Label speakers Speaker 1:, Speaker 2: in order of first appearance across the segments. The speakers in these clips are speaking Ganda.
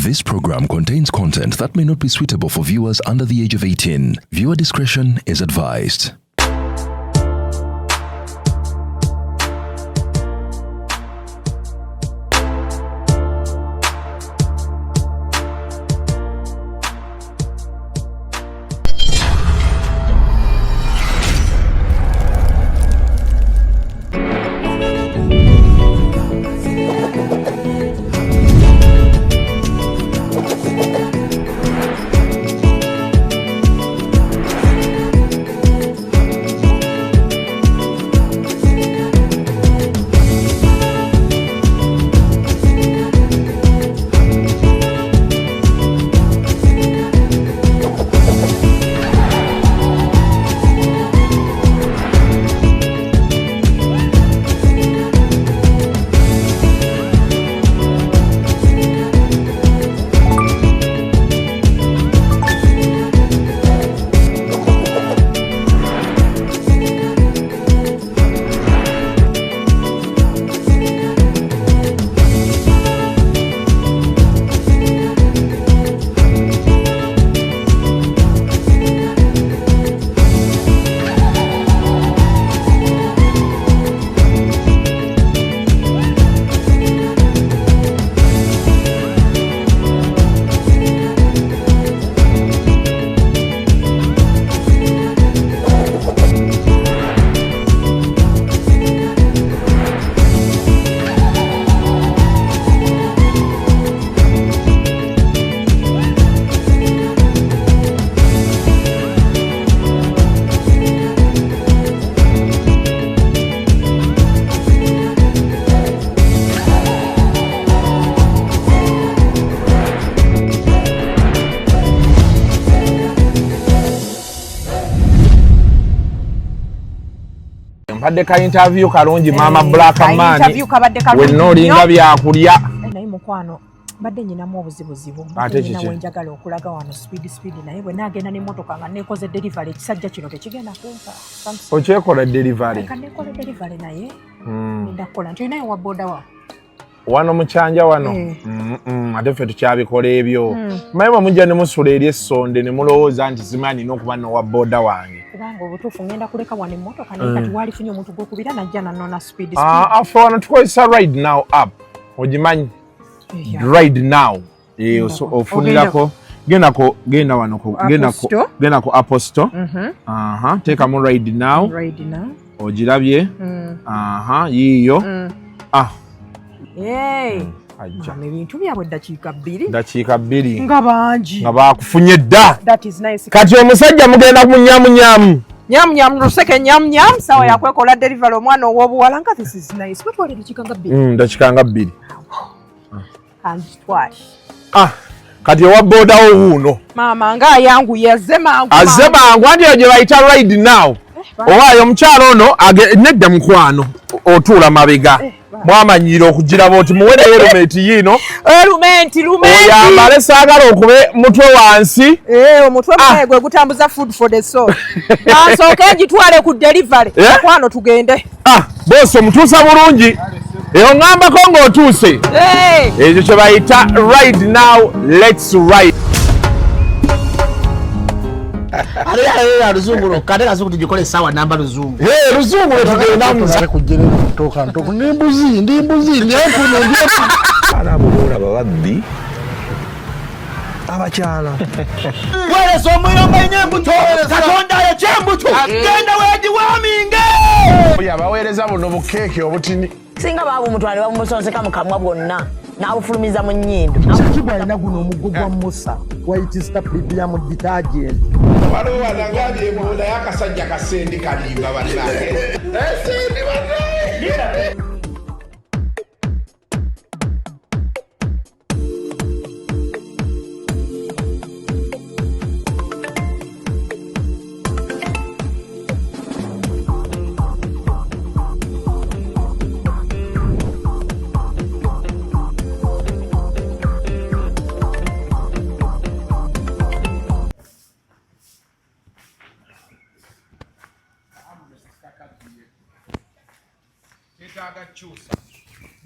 Speaker 1: This program contains content that may not be suitable for viewers under the age of 18. Viewer discretion is advised.
Speaker 2: Badde ka interview kalungi mama Black man.
Speaker 3: Interview kabadde kalungi.
Speaker 2: We no linga byakulya.
Speaker 3: Naye mukwano badde nyinamu obuzibuzibu. Nyina wenjagala okulaga wano speed naye bwe nagenda n'emmotoka nga nekoze delivery ekisajja kino tekigenda kumpa.
Speaker 2: Okyekola delivery.
Speaker 3: Ka nekola delivery naye. Ndakola nti naye wa boda wa.
Speaker 2: Wano mukyanja wano. Ate ffe tukyabikola ebyo. Mayiwa mujja ne musula eri essonde ne mulowooza nti zimanyi n'okuba n'owa boda wange.
Speaker 3: Kubanga obutuufu ngenda kuleka wano emmotoka naye kati walifunye omuntu gw'okubira najja nanona speed.
Speaker 2: Afe wano tukozesa ride now app. Ogimanyi? Ride now. Ofunirako. Genda wano genda ku Apple Store. Teekamu ride now. Ogirabye. Yiiyo.
Speaker 3: Ebintu byabwe dakiika
Speaker 2: 2
Speaker 3: nga bangi
Speaker 2: nga bakufunye dda.
Speaker 3: That is nice.
Speaker 2: Kati omusajja mugenda ku
Speaker 3: nyamunyamu luseke nyamunyamu sawa yakwekola delivery omwana ow'obuwala nga this is nice. Wetwale dakiika nga 2.
Speaker 2: Dakiika nga 2. Kati owa boda wo wuuno
Speaker 3: maama nga ayanguye azze mangu
Speaker 2: anti gye bayita ride now. Owaayo omukyalo ono nedda mukwano otuula mabega. Mwamanyira okugiraba oti muwereyo erumenti yiino.
Speaker 3: Erumenti.
Speaker 2: Oyambale saagala okube mutwe wansi.
Speaker 3: Omutwe mwaye gwe gutambuza food for the soul. Nasooke ngitwale ku delivery. Mukwano tugende.
Speaker 2: Bosi omutuusa bulungi. Eyo ngambako ng'otuuse. Ekyo kye bayita ride now, let's ride.
Speaker 4: Ale Luzungu kade kazuku tujikole sawa namba Luzungu.
Speaker 2: Luzungu tugenda muza
Speaker 4: kujere kutoka ntoko nimbuzi ndiye
Speaker 1: Arabura babaddi abakyala.
Speaker 4: Wele somuyomba nyembuto katonda ya chembuto genda weji waminge.
Speaker 2: Yabaweereza buno bukeeke obutini.
Speaker 5: Singa babu mutwale bamusonseka mukamwa bwonna n'abufulumiza mu nnyindo.
Speaker 4: Kibwa ina guno omugugwa Musa wayitista Biblia mu detergent.
Speaker 2: Waliwo wanagambye ebola y'akasajja kasendi kalimba bannange. Esendi bannange.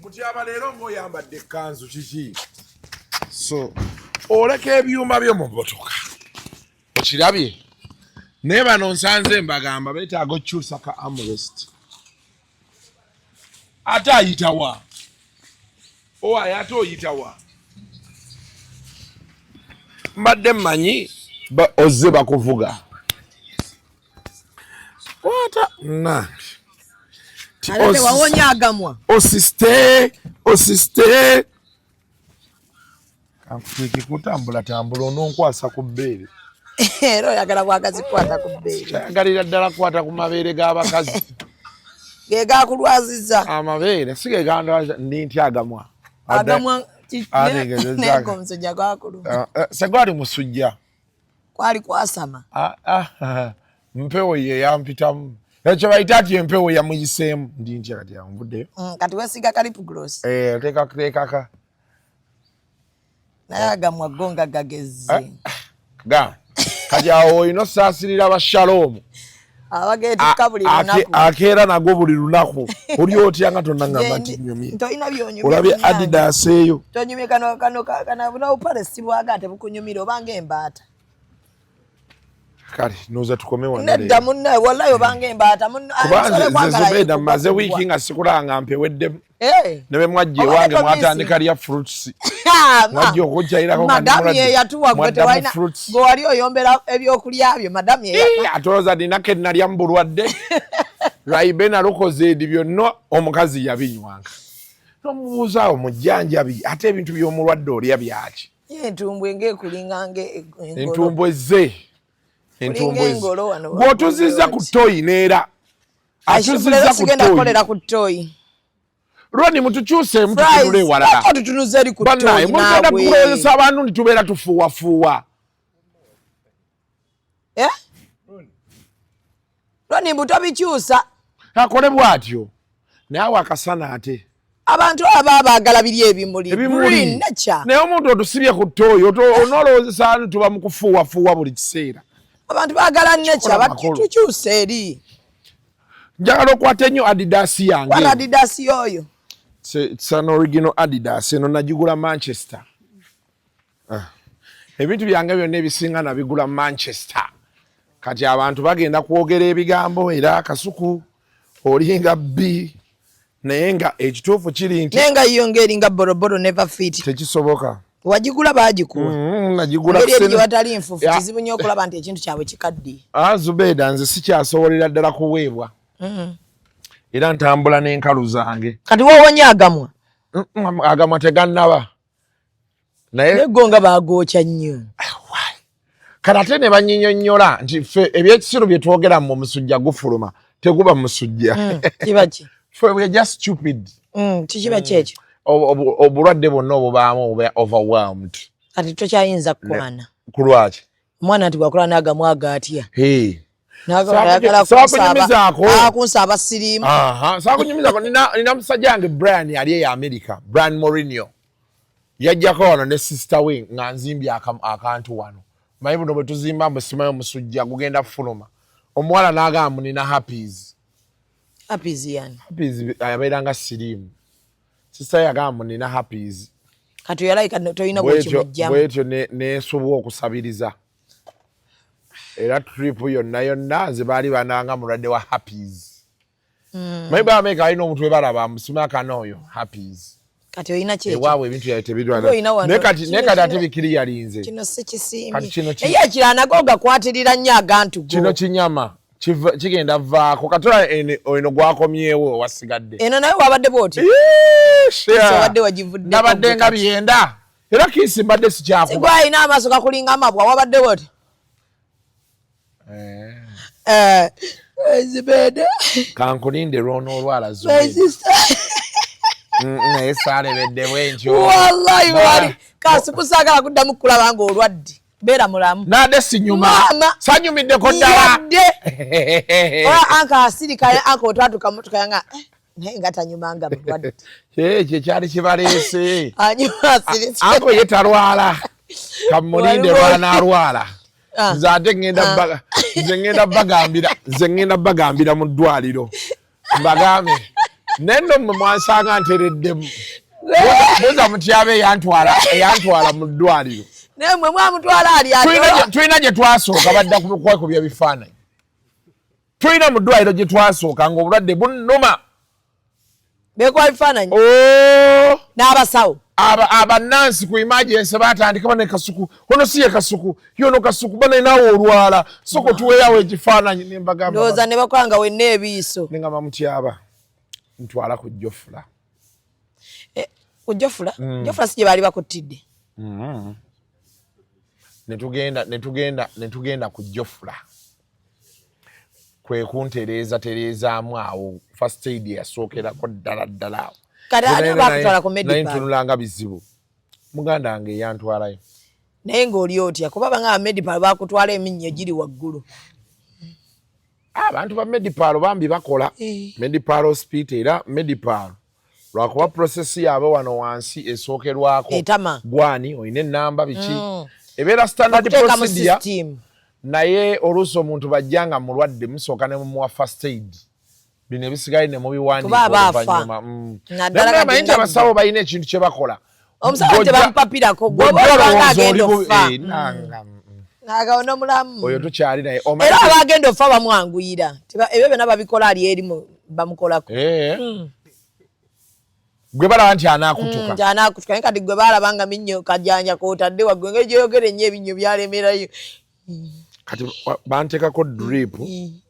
Speaker 2: Mutiyaba leero ng'oyambadde ekkanzu kiki? So oleka ebyuma byo mu motoka okirabye naye bano nsanze mbagamba beetaaga okyusa ka armrest ate ayitawa owaye ate oyitawa mbadde mmanyi ozze bakuvuga wata na
Speaker 5: alete wawonya agamwa
Speaker 2: osiste kankuteeke kutambula ononkwasa ku bbeere
Speaker 5: era oyagala bwagazi kwata ku bbeere
Speaker 2: kyagalira ddala kwata ku mabeere g'abakazi
Speaker 5: ge gakulwaziza
Speaker 2: amabeere si ge gandwaza ndi ntya agamwa
Speaker 5: nenga omusujja gwakuluma
Speaker 2: segwali musujja
Speaker 5: kwali kwasama
Speaker 2: mpewo ye yampitamu ekyo bayita ati empewo yamuyiseemu ndi ntya kati yanvuddeyo
Speaker 5: kati wesiga kalipuglos
Speaker 2: teekaka
Speaker 5: naye agamwa gonga gagezze
Speaker 2: kati awo olina osaasirira abashaloomu
Speaker 5: abageetikka buli lunaku
Speaker 2: akeera nago buli lunaku oli otya nga tonagamba nti nyumye
Speaker 5: tolina byonyumya
Speaker 2: olabye Adidas eyo
Speaker 5: tonyumye kano bunawupale sibwaga ate bukunyumira obanga embaata
Speaker 2: kale noza tukome
Speaker 5: nedda munne wallahi obanga embaata
Speaker 2: kubanze Zubeda mmaze wiiki nga sikulanga mpeweddemu ne bemwajja ewange mwatandika lya fruits mwajja okujjairako
Speaker 5: madamu ye yatuwa gwe tewalina gwe wali oyombera ebyokulya byo madamu ye
Speaker 2: atoloza dinake nalya mbulwadde lwaibe nalukoze edi byonna omukazi yabinywanga nomubuuzaawo mujjanjabi ate ebintu by'omulwadde olya byaki
Speaker 5: entumbwe ngekulinga
Speaker 2: entumbwe ze gwotuziza ku toyi neera
Speaker 5: atuziza ku toyi
Speaker 2: Roni mutukyuse mututunule walala.
Speaker 5: Tutunuze eri ku toyi
Speaker 2: nawe. Mugenda kukozesa abantu nitubeera tufuuwafuuwa.
Speaker 5: Roni mbuto bikyusa.
Speaker 2: Akole bw'atyo. Naye akasana ate.
Speaker 5: Abantu aba baagala biri ebimuli. Green nature.
Speaker 2: Naye omuntu otusibye ku toyi onoolowozesa abantu tuba mu kufuuwafuuwa buli kiseera.
Speaker 5: Abantu baagala nature batukyusa eri.
Speaker 2: Njagala okwata ennyo Adidas yange.
Speaker 5: Wala Adidas yoyo.
Speaker 2: It's an original Adidas. Eno nagigula Manchester. Ebintu byange byonna ebisinga nabigula Manchester. Kati abantu bagenda kwogera ebigambo era kasuku olinga B naye nga ekituufu kiri nti
Speaker 5: nenga yonge eringa boroboro never fit.
Speaker 2: Tekisoboka.
Speaker 5: Wagigula bagikuwa.
Speaker 2: Nagigula
Speaker 5: kusene. Watali enfufu kizibu nnyo okulaba nti ekintu kyabwe kikaddi.
Speaker 2: Zubeda nze sikyasobolera ddala kuweebwa. Era ntambula n'enkalu zange.
Speaker 5: Kati wowonya agamwa.
Speaker 2: Agamwa tegannaba. Naye
Speaker 5: gonga baagokya nnyo.
Speaker 2: Kati ate ne banyinyonnyola nti ffe ebyekisiru bye twogera mu musujja gufuluma teguba musujja.
Speaker 5: Kiba ki?
Speaker 2: We're just stupid.
Speaker 5: Kikiba kyekyo.
Speaker 2: Obulwadde bwonna obubaamu oba overwhelmed.
Speaker 5: Kati tokyayinza kukwana.
Speaker 2: Kulwaki?
Speaker 5: Omwana nti bwakola n'agamwa agatya. Akunsaba sirimu.
Speaker 2: Sakunyumizako nina musajja wange Brian yali eya America, Brian Mourinho. Yajjako wano ne sister we nga nzimbye akantu wano. Mayi buno bwe tuzimba musimayo musujja gugenda fuluma. Omuwala n'agamba nina Happies.
Speaker 5: Happies yani.
Speaker 2: Happies yabeeranga sirimu. Sister yagamba nina Happies.
Speaker 5: Kati yalayika toyina bwekimujjamu.
Speaker 2: Bwetyo neesobwa okusabiriza. Era trip yonna ze baali bananga mulwadde wa Happies. Maybe America alina omuntu we balaba musumaka n'oyo Happies.
Speaker 5: Kati oyina kyekyo.
Speaker 2: Ewaabwe ebintu yaite bidwana. Ne kati ate bikiri yalinze.
Speaker 5: Kino si kisiimi. Eya kirana goga kwatirira nnyo agantu go.
Speaker 2: Kino kinyama. Kigenda vaako. Katola eno gwakomyewo wasigadde.
Speaker 5: Eno naye wabadde bwoti. Wabadde wagivudde.
Speaker 2: Nabadde nga byenda. Era kisi mbadde sikyakuba.
Speaker 5: Sigwalina amaaso gakulinga amabwa wabadde bwoti. Zubeda.
Speaker 2: Kankulinde lwono olwala Zubeda. Naye saalebedde bwentyo.
Speaker 5: Wallahi wali. Kasukusagala kuddamu kulaba nga olwadde. Beera mulamu.
Speaker 2: Nade sinyuma. Sanyumiddeko ddala.
Speaker 5: Ola anka asirika anka otwatuka motoka yanga. Naye nga tanyumanga mulwadde.
Speaker 2: Kye kyali kibaleese.
Speaker 5: Anyuma asirika.
Speaker 2: Anko ye talwala. Kamulinde lwana alwala. Nze ate ngenda bagambira mu ddwaliro. Mbagambe. Nendo mmwe mwansanga ntereddemu. Boza mutyabe yantwala mu ddwaliro.
Speaker 5: Nemwe mwamutwala ali ati.
Speaker 2: Tulina gye twasooka badda kubya bifaananyi. Tulina mu ddwaliro gye twasooka ng'obulwadde bunnuma.
Speaker 5: Bekwa bifaananyi. N'abasawo.
Speaker 2: Abannansi ku emergency batandika bane kasuku. Ono si ye kasuku. Yono kasuku bane nawo olwala. Soko tuweyawo ekifaananyi n'embagamba.
Speaker 5: Ndowooza ne bakwanga wenna ebiiso.
Speaker 2: Nengamba mutyaba. Ntwala ku Jofula.
Speaker 5: Ku Jofula? Jofula si gye baali bakuttidde.
Speaker 2: Netugenda ku Jofula. Kwe kuntereezaamu awo first aid yasookerako ddala awo.
Speaker 5: Kati ani bakutwala ku Medipal?
Speaker 2: Nayintululanga bizibu. Muganda wange yantwalayo.
Speaker 5: Naye ng'oli otya kuba banga Medipal bakutwala eminnyo giri waggulu.
Speaker 2: Abantu ba Medipal bambi bakola. Medipal hospital era Medipal. Lwakuba process yaabwe wano wansi esookerwako. Gwani oyina ennamba biki. Ebeera standard procedure. Naye oluusi omuntu bajjanga mulwadde musooka ne mumuwa first aid. Bino ebisigaye ne mubiwandiika oluvannyuma. Naddala amayinja abasawo balina ekintu kye bakola.
Speaker 5: Omusawo tebamupapirako gw'oba agenda okufa. N'agawona mulamu.
Speaker 2: Oyo tukyali naye.
Speaker 5: Era abagenda okufa bamwanguyira. Ebyo byonna babikola ali erimu bamukolako.
Speaker 2: Gwe balaba nti anaakutuka.
Speaker 5: Anaakutuka naye kati gwe baalaba nga minnyo kajjanja kootadde waggwe ng'egyoyogera ennyo ebinnyo byalemerayo.
Speaker 2: Kati bantekako drip.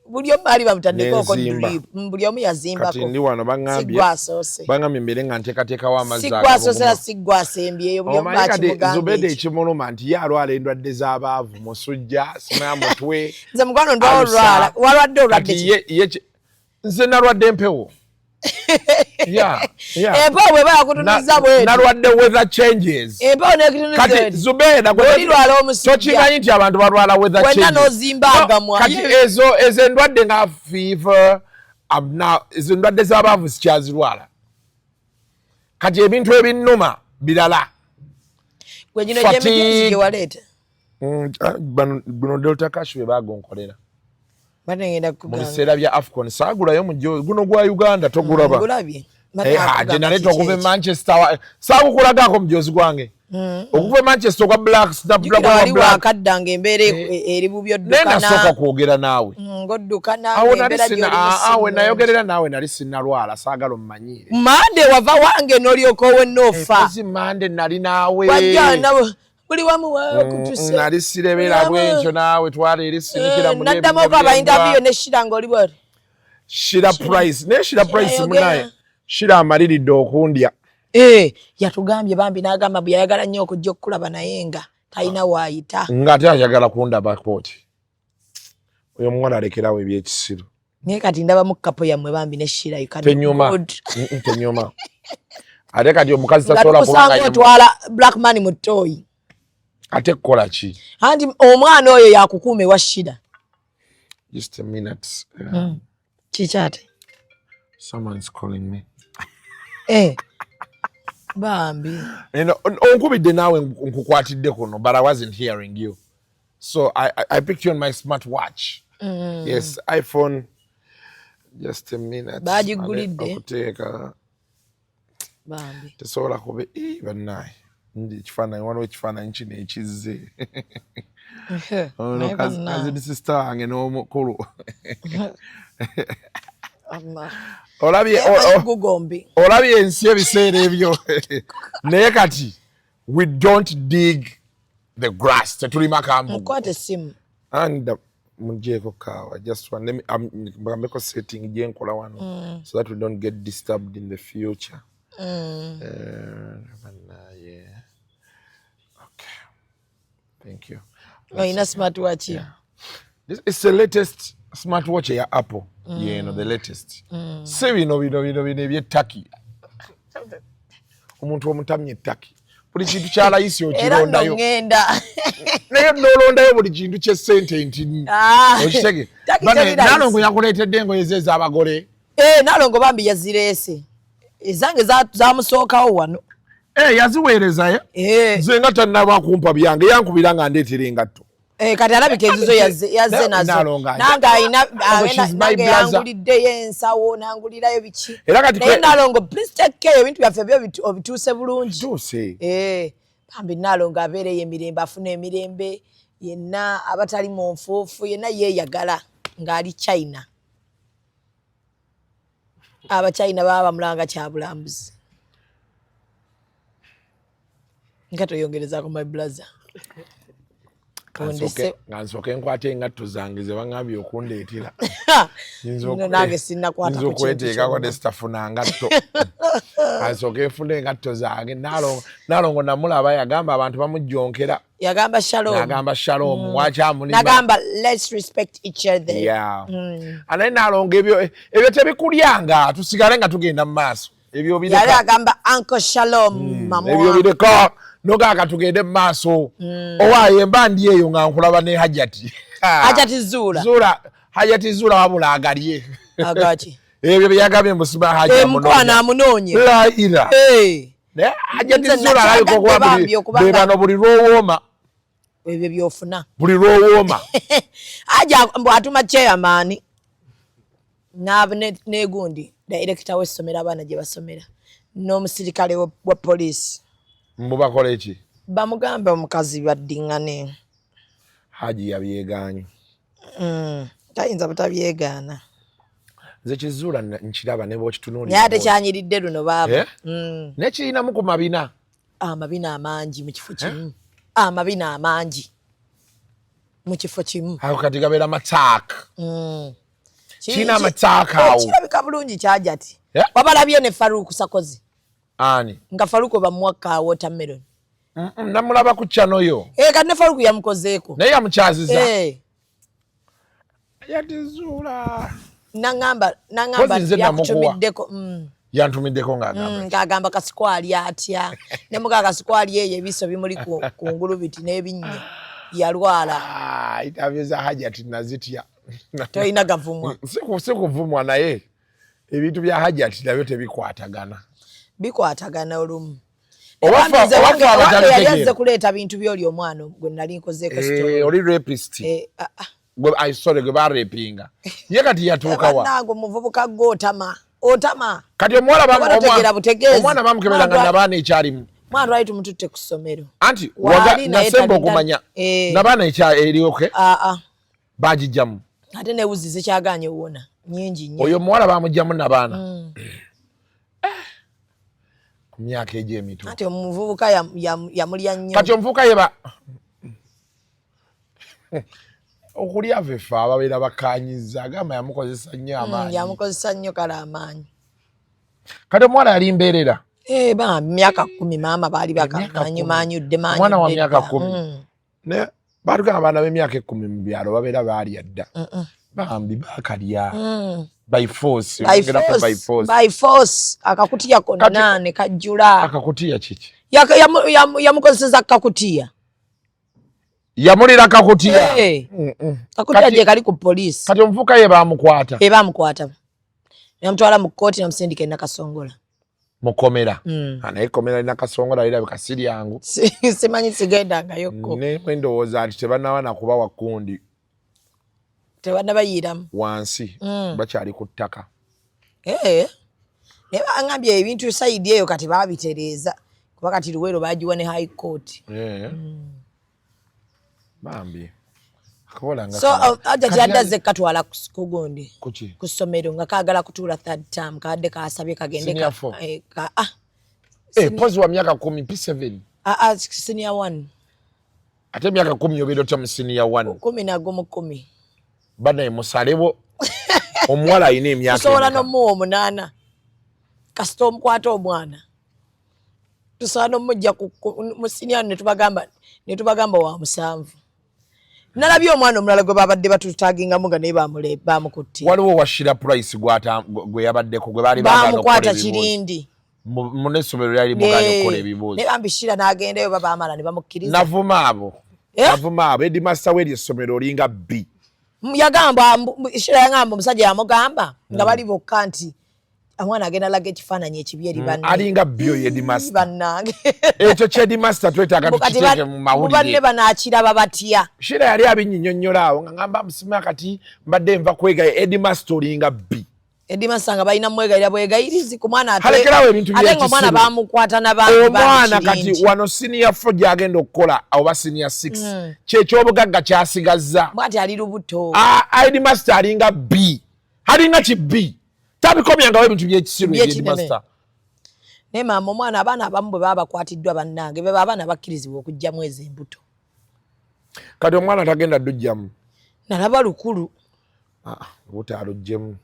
Speaker 5: Buli omu baali bamutaddeko drip. Buli omu yazimbako.
Speaker 2: Kati ndi wano bangambye mbere nga nteekateekawo amazzi
Speaker 5: siggwasoosera siggwasembyeyo buli omu bakimugambye.
Speaker 2: Zubeda ekimuluma nti ye alwala endwadde z'abaavu musujja sima mutwe.
Speaker 5: Nze mukwano ndwalwala walwadde olwadde
Speaker 2: ki? Nze nalwadde empewo.
Speaker 5: Empewo bwe bakutunuza bwetu.
Speaker 2: Nalwadde weather changes.
Speaker 5: Empewo n'ekitunuza edi.
Speaker 2: Kati Zubeda
Speaker 5: olirwala omusujja.
Speaker 2: Tokimanyi nti abantu balwala weather changes.
Speaker 5: Wenna n'ozimba mwa.
Speaker 2: Kati ezo endwadde nga fever, ezo endwadde z'abaavu sikyazirwala. Kati ebintu ebinnuma birala.
Speaker 5: Gwe gino gy'emijinsi gye waleeta.
Speaker 2: Guno Delta Cash bwe bagonkolera.
Speaker 5: Batengenda
Speaker 2: mu biseera bya AFCON saagulayo mujozi guno gwa Uganda togulaba.
Speaker 5: Ngulabye.
Speaker 2: Je naleta okuva Manchester saagukulagako mujozi gwange. Okuva Manchester gwa Black Star Black
Speaker 5: Black akaddanga embeera eri bubyo ddukana.
Speaker 2: Nenda soka kwogera naawe.
Speaker 5: Ngoddukana
Speaker 2: embeera gy'oli. Awe nayogerera naawe nali sinnalwala saagala ommanyire.
Speaker 5: Mande wava wange n'olyoka owenoofa.
Speaker 2: Ezi mande nali naawe.
Speaker 5: Wajja nawe. Buli wamu wakutuse.
Speaker 2: Nali sirebera bwentyo naawe twale eri sinikira mu
Speaker 5: nebyo. Naddamu okaba interview ne Shira ng'oli bwari.
Speaker 2: Shira Price. Ne Shira Price munaye. Shira amaliridde okundya.
Speaker 5: Yatugambye bambi n'agamba bwe yayagala nnyo okujja okukulaba naye nga talina waayita.
Speaker 2: Ng'ate ayagala kundaba kooti. Oyo omuwala alekerawo ebyekisiru.
Speaker 5: Naye kati ndabamu kapo yammwe bambi ne Shira
Speaker 2: tenyuma. Tenyuma. Ate kati omukazi tasobola kubanga
Speaker 5: kusanga otwala black man mu toyi.
Speaker 2: Ate kukola ki?
Speaker 5: Anti omwana oyo yakukuuma ewa Shira.
Speaker 2: Just a minute.
Speaker 5: Chichate.
Speaker 2: Someone's calling me.
Speaker 5: Bambi.
Speaker 2: Onkubidde naawe nkukwatidde kuno, but I wasn't hearing you. So I picked you on my smartwatch. Yes, iPhone. Just a minute.
Speaker 5: Bagigulidde.
Speaker 2: Okuteeka.
Speaker 5: Bambi.
Speaker 2: Tesobola kuba bannaye. Ekifaananyi waliwo ekifaananyi kino ekizze. Kazi sister wange n'omukulu. Olabye ensi ebiseera ebyo. Naye kati we don't dig the grass. Tetulima kambugu.
Speaker 5: Nkwate essimu.
Speaker 2: And mugyeko kaawa. Just one. Let me mbambeko setting gye nkola wano so that we don't get disturbed in the future. Yeah. Okay. Thank you.
Speaker 5: Ina smartwatch.
Speaker 2: Yeah. This is the latest smartwatch ya Apple. Yeah, the latest. Si bino eby'ettaki. Omuntu omutamye ettaki. Buli kintu kyalayisi okirondayo.
Speaker 5: Era ngenda.
Speaker 2: Naye nolondayo buli kintu ky'essente ntini. Okitege. Nalongo yakuleetedde engoye ze ez'abagole.
Speaker 5: Nalongo bambi yazireese. Ezange zamusookawo wano.
Speaker 2: Yaziweerezayo. Nze nga tannaba kumpa byange yankubira nga ndeetera engatto.
Speaker 5: kati alabika ezizo yazze nazo nanga ayina nanga yangulidde yensawo nangulirayo biki naye Nalongo please take care ebintu byaffe byo obituuse bulungi bambi Nalongo abeereyo emirembe afuna emirembe yenna abatali mu nfuufu yenna yeeyagala ng'ali China Abachina baba bamulanga kyabulambuzi nga toyongereza ko my brother
Speaker 2: Ngansoke nkwate engatto zange ze bangambye okundeetera.
Speaker 5: Nange sinna kwata
Speaker 2: ko kweteekako ne sitafuna ngatto. Ngansoke nfune engatto zange Nalongo namulaba yagamba abantu bamujjonkera.
Speaker 5: Yagamba
Speaker 2: shalom. Wakyamuli.
Speaker 5: Nagamba let's respect each other.
Speaker 2: Yeah. Anaye Nalongo ebyo tebikulyanga tusigale nga tugenda mu maaso. Ebyo bireka.
Speaker 5: Yali agamba Uncle Shalom mama.
Speaker 2: Ebyo bireka. Nogaga tugende mu maaso. Owaye mbandi eyo nga nkulaba ne Hajati. Hajati Zula wabula agalye.
Speaker 5: Agaki.
Speaker 2: Ebyo byagambye musiba Hajati muno.
Speaker 5: Mukwana amunonye.
Speaker 2: Ira. Ne Hajati Zula aliko kwa bebano buli lwowooma.
Speaker 5: Ebyo byofuna.
Speaker 2: Buli lwowooma.
Speaker 5: Aja mbo atuma chairman. Ne gundi. Director w'essomero abana gye basomera. N'omusirikale wa police.
Speaker 2: Mubakola eki?
Speaker 5: Bamugamba omukazi baddingane.
Speaker 2: Haji yabyegaanyi.
Speaker 5: Tayinza butabyegaana.
Speaker 2: Nze Kizula nkiraba ne bw'okitunuulira.
Speaker 5: Naye ate kyanyiridde luno baaba.
Speaker 2: Nekirinamu ku mabina.
Speaker 5: Amabina amangi mu kifo kimu. Amabina amangi mu kifo kimu.
Speaker 2: Ako kati gabeera mataaka. Kirina amataaka awo.
Speaker 5: Kirabika bulungi Kyajati. Wabalabye ne Faruku Sakozi.
Speaker 2: Ani?
Speaker 5: Nga Faruku bamwaka watermelon.
Speaker 2: Namulaba ku channel yo.
Speaker 5: Kati ne Faruku yamukozeeko.
Speaker 2: Naye yamukyaziza. Yatizula.
Speaker 5: Nangamba yakutumiddeko.
Speaker 2: Yantumiddeko ng'agamba.
Speaker 5: Ng'agamba kasikwali atya. Ne muga kasikwali eyo ebiso bimuli ku ngulu biti n'ebinnya. Yalwala.
Speaker 2: Interview za Hajati nazitya.
Speaker 5: Toyina gavumwa.
Speaker 2: Sikuvumwa naye. Ebintu bya Hajati nabyo tebikwatagana.
Speaker 5: Bikwatagana olumu.
Speaker 2: Yali
Speaker 5: kuleeta bintu byoli omwana gwe nali nkozeeko story.
Speaker 2: Oli rapist. I sorry gwe barepinga. Ye kati yatuuka wa.
Speaker 5: Nango muvubuka otama.
Speaker 2: Kati omwana bamukebelanga nabaana ekyalimu.
Speaker 5: Mwana lwali tumututte ku ssomero.
Speaker 2: Anti nasemba okumanya nabaana erioke. Bagijjamu.
Speaker 5: Ate newuzi zikyaganye wona nyingi nnyo.
Speaker 2: Oyo muwala bamugjamu nabaana. Myaka egy'emito.
Speaker 5: Ati omuvubuka yamulya nnyo.
Speaker 2: Kati omuvubuka yeba okulya vefe ababeera bakanyiza agamba yamukozesa nnyo amaanyi.
Speaker 5: Yamukozesa nnyo kala amaanyi.
Speaker 2: Kati omuwala yali mbeerera.
Speaker 5: Myaka 10 maama baali bakamaanyumanyudde maanyi.
Speaker 2: Omwana wa myaka 10. Ne baatugamba abaana b'emyaka 10 mu byalo babeera baalya dda. Bambi bakalya. By force.
Speaker 5: By force. Akakutiya konna ne kajjula.
Speaker 2: Akakutiya kiki?
Speaker 5: Yamukozeseza kakutiya.
Speaker 2: Yamulira kakutiya.
Speaker 5: Kakutiya gye kali ku police.
Speaker 2: Kati omuvubuka ye baamukwata.
Speaker 5: Baamukwata. Yamutwala mu kkooti namusindika e Nakasongola.
Speaker 2: Mukomera. Naye komera ina Kasongola lirabika si lyangu.
Speaker 5: Simanyi sigendangayokko.
Speaker 2: Ne ndowooza nti tebannaba nakuba wa kundi.
Speaker 5: Tebanabayiramu
Speaker 2: wansi bakyali ku ttaka.
Speaker 5: Ne bangambye ebintu sayidi eyo kati babitereeza kuba kati Luweero bagiwa ne high court.
Speaker 2: Bambi
Speaker 5: so Hajati yaddaze katwala ku gundi ku ssomero nga kaagala kutuula third term kadde kasabye kagende
Speaker 2: pozi wa myaka 10 P7
Speaker 5: senior 1
Speaker 2: ate myaka 10 yobeera otya mu senior 1
Speaker 5: 10
Speaker 2: bana musalebo omuwala ayina emyaka
Speaker 5: tusobola n'omuwa 8 kasita omukwata omwana tusobola n'omujja mu senior ne tubagamba wa 7 nalabye omwana omulala gwe babadde batutagingamu nga naye bamukutte
Speaker 2: waliwo washira price gwe yabaddeko gwe baali
Speaker 5: bamukwata kirindi
Speaker 2: mu n'essomero lyali muganya okukola ebibuuzo
Speaker 5: ne bambishira n'agendayo babaamala ne bamukkiriza
Speaker 2: navuma abo headmaster w'eryo essomero olinga B
Speaker 5: yagamba shira yagamba omusajja yamugamba nga bali bokka nti amwana agenda laga ekifaananyi ekibyeri banne
Speaker 2: alinga byo Headmaster
Speaker 5: bannange
Speaker 2: ekyo kye Headmaster twetaaga tukiteeke mu mawulire
Speaker 5: banne banaakiraba batya
Speaker 2: Shira yali abinnyonyola awo nga ngamba musima kati mbadde nva kwega Headmaster olinga bbi
Speaker 5: Headmaster nga balina mwegayira bwegayirizi ku mwana
Speaker 2: ate
Speaker 5: omwana bamukwata n'abantu
Speaker 2: omwana kati wano senior 4 gyagenda okukola oba senior 6 kyekyobugagga kyasigazza
Speaker 5: bwati ali lubuto
Speaker 2: Headmaster alinga bbi alinga kibbi tabikomyangawo ebintu byekisiru Headmaster
Speaker 5: naye maama omwana abaana abamu bwe baba bakwatiddwa bannange beba abaana bakkirizibwa okugjamu ezo embuto
Speaker 2: kati omwana tagenda ddujjamu
Speaker 5: nalaba lukulu
Speaker 2: butaaluggyemu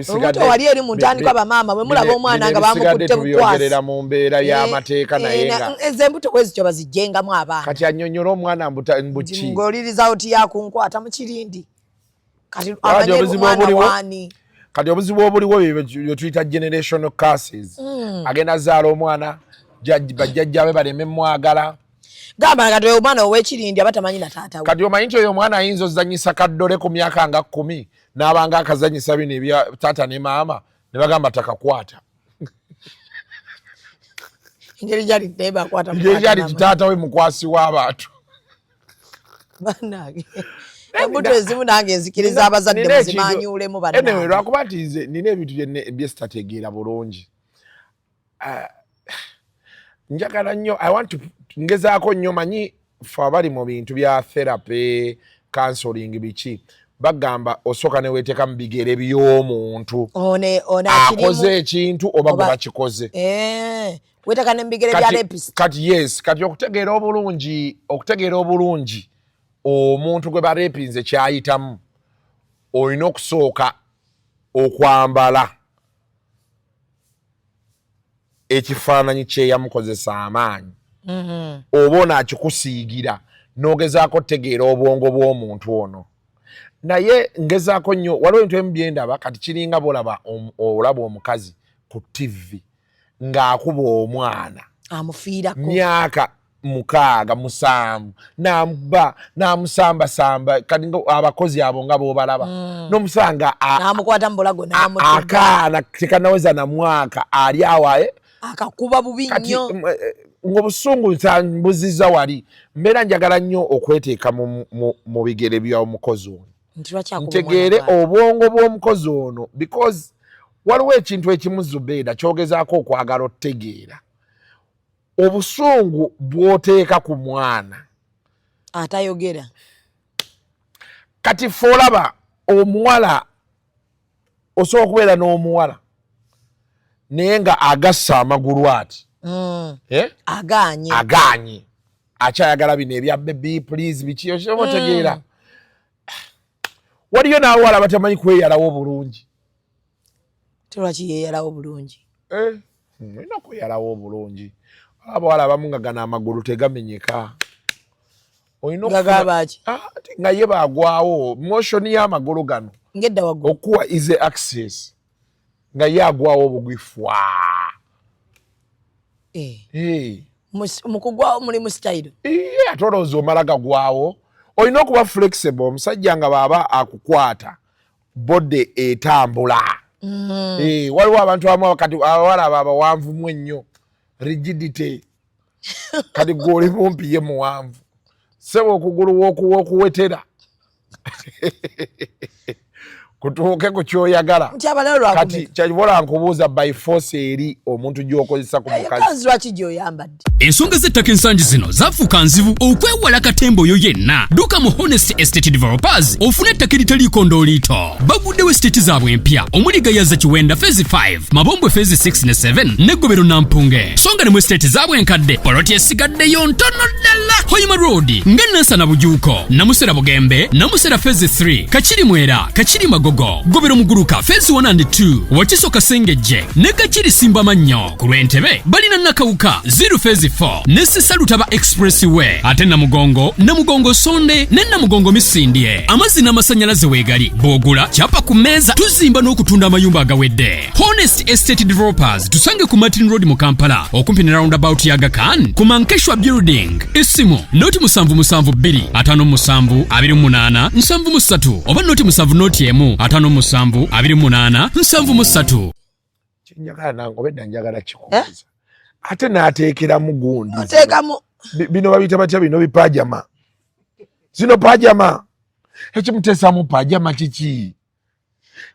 Speaker 5: obuto wali eri mu ntandikwa bamaama bwe mulaba omwana nga bamukutte bukwasi
Speaker 2: mu mbeera y'amateeka naye nga
Speaker 5: ezo embuto bwezityo bazijjengamu abaana
Speaker 2: kati annyonnyola omwana mbuki
Speaker 5: ng'oliriza oti yakunkwata mu kirindi kati amanye omwana waani
Speaker 2: kati obuzibu obuliwo bye tuyita generational curses agenda zaala omwana bajjajjabe baleme mwagala
Speaker 5: gamba kati omwana ow'ekirindi aba tamanyi na taata we
Speaker 2: kati omanyi nti oyo omwana ayinza ozanyisa kaddole ku myaka nga 10 n'abanga akazanyisa bino ebya taata ne maama ne bagamba takakwata
Speaker 5: engeri gyali naye bakwata
Speaker 2: gyali taata we mukwasi w'abantu
Speaker 5: bannange embuto ezimu nange nzikiriza abazadde muzimanyulemu
Speaker 2: bannange lwakuba nti nze nina ebintu byesitategeera bulungi njagala nnyo ngezaako nnyo manyi fe abali mu bintu bya therapy counseling biki bagamba osooka ne weeteeka mu bigere by'omuntu akoze ekintu oba gwe bakikoze
Speaker 5: weeteeka ne mu bigere bya rapist
Speaker 2: kati okutegeera obulungi omuntu gwe barepinze kyayitamu olina okusooka okwambala ekifaananyi kyeyamukozesa amaanyi oba onaakikusiigira n'ogezaako tegeera obwongo bw'omuntu ono naye ngezaako nnyo waliwo ebintu ebimu byendaba kati kiringa olaba omukazi ku TV ng'akuba omwana
Speaker 5: amufiirako
Speaker 2: myaka 6-7 n'amusambasamba kati abakozi abo nga b'obalaba n'omusanga
Speaker 5: n'amukwata mu bulago
Speaker 2: akaana tekanaweza na mwaka ali awaye
Speaker 5: akakuba bubi nnyo
Speaker 2: ng'obusungu mbuzizza wali mbeera njagala nnyo okweteeka mu bigere by'omukozi ono ntegeere obwongo bw'omukozi ono because waliwo ekintu ekimu Zubeda kyogezaako okwagala otegeera obusungu bw'oteeka ku mwana
Speaker 5: atayogera
Speaker 2: kati folaba omuwala osobola okubeera n'omuwala naye nga agassa amagulu ati aganye akyayagala bino ebya baby please biki osobola otegeera waliyo n'abawala batamanyi kweyalawo bulungi
Speaker 5: lwaki yeeyalawo bulungi
Speaker 2: olina kweyalawo bulungi abawala abamu nga gana amagulu tegamenyeka nga ye bagwawo motion y'amagulu gano
Speaker 5: ngedda waggulu
Speaker 2: okuwa easy access nga ye agwawo obugwifwa
Speaker 5: mukugwawo muli mu style
Speaker 2: ate olowooza omala gagwawo olina okuba flexible omusajja nga baaba akukwata bode etambula waliwo abantu abamu kati abawala abo abawanvumu ennyo rigidity kati gwoli mumpi ye muwanvu sebo okugulu w'okuwetera kutuuke ku kyoyagala kati kyakibola nkubuuza by force eri omuntu gy'okozesa ku mukazi
Speaker 5: lwaki gy'oyambadde
Speaker 6: ensonga z'ettaka ensangi zino zafuuka nzibu okwewala katemba oyo yenna dduka mu Honest Estate Developers ofune ettaka eritaliiko ndooliito baguddewo esiteeti zaabwe empya omuli Gayaza Kiwenda Phase 5 Mabombwe Phase 6 ne 7 n'Eggobero Nampunge songa ne mu esiteeti zaabwe enkadde poloti esigaddeyo ntono ddala Hoima Road ng'Ennansana Bujuuko Namusera Bugembe Namusera Phase 3 Kakiri Mwera Kakiri Magogo Ggobero Muguruka Phase 1 and 2 Wakiso Kasengejje ne Kakiri Simba Mannyo ku Lwentebe balina Nakawuka 0 Phase 4 ne Sisalutaba Expressway ate Namugongo Sonde ne Namugongo Misindye amazzi n'amasannyalaze weegali bw'ogula kyapa ku mmeeza tuzimba n'okutunda amayumba agawedde Honest Estate Developers tusange ku Martin Road mu Kampala okumpi ne roundabout ya Aga Khan ku Mankeshwa Building isimu noti 772 57 28 73 oba noti 7 noti 1 57 28 73
Speaker 2: Njagala nango bedda njagala kikuuliza. Ate n'ateekera mu gundi.
Speaker 5: Oteekamu.
Speaker 2: Bino babiyita batya bino bipajama. Zino pajama. Ekimuteesaamu pajama kiki?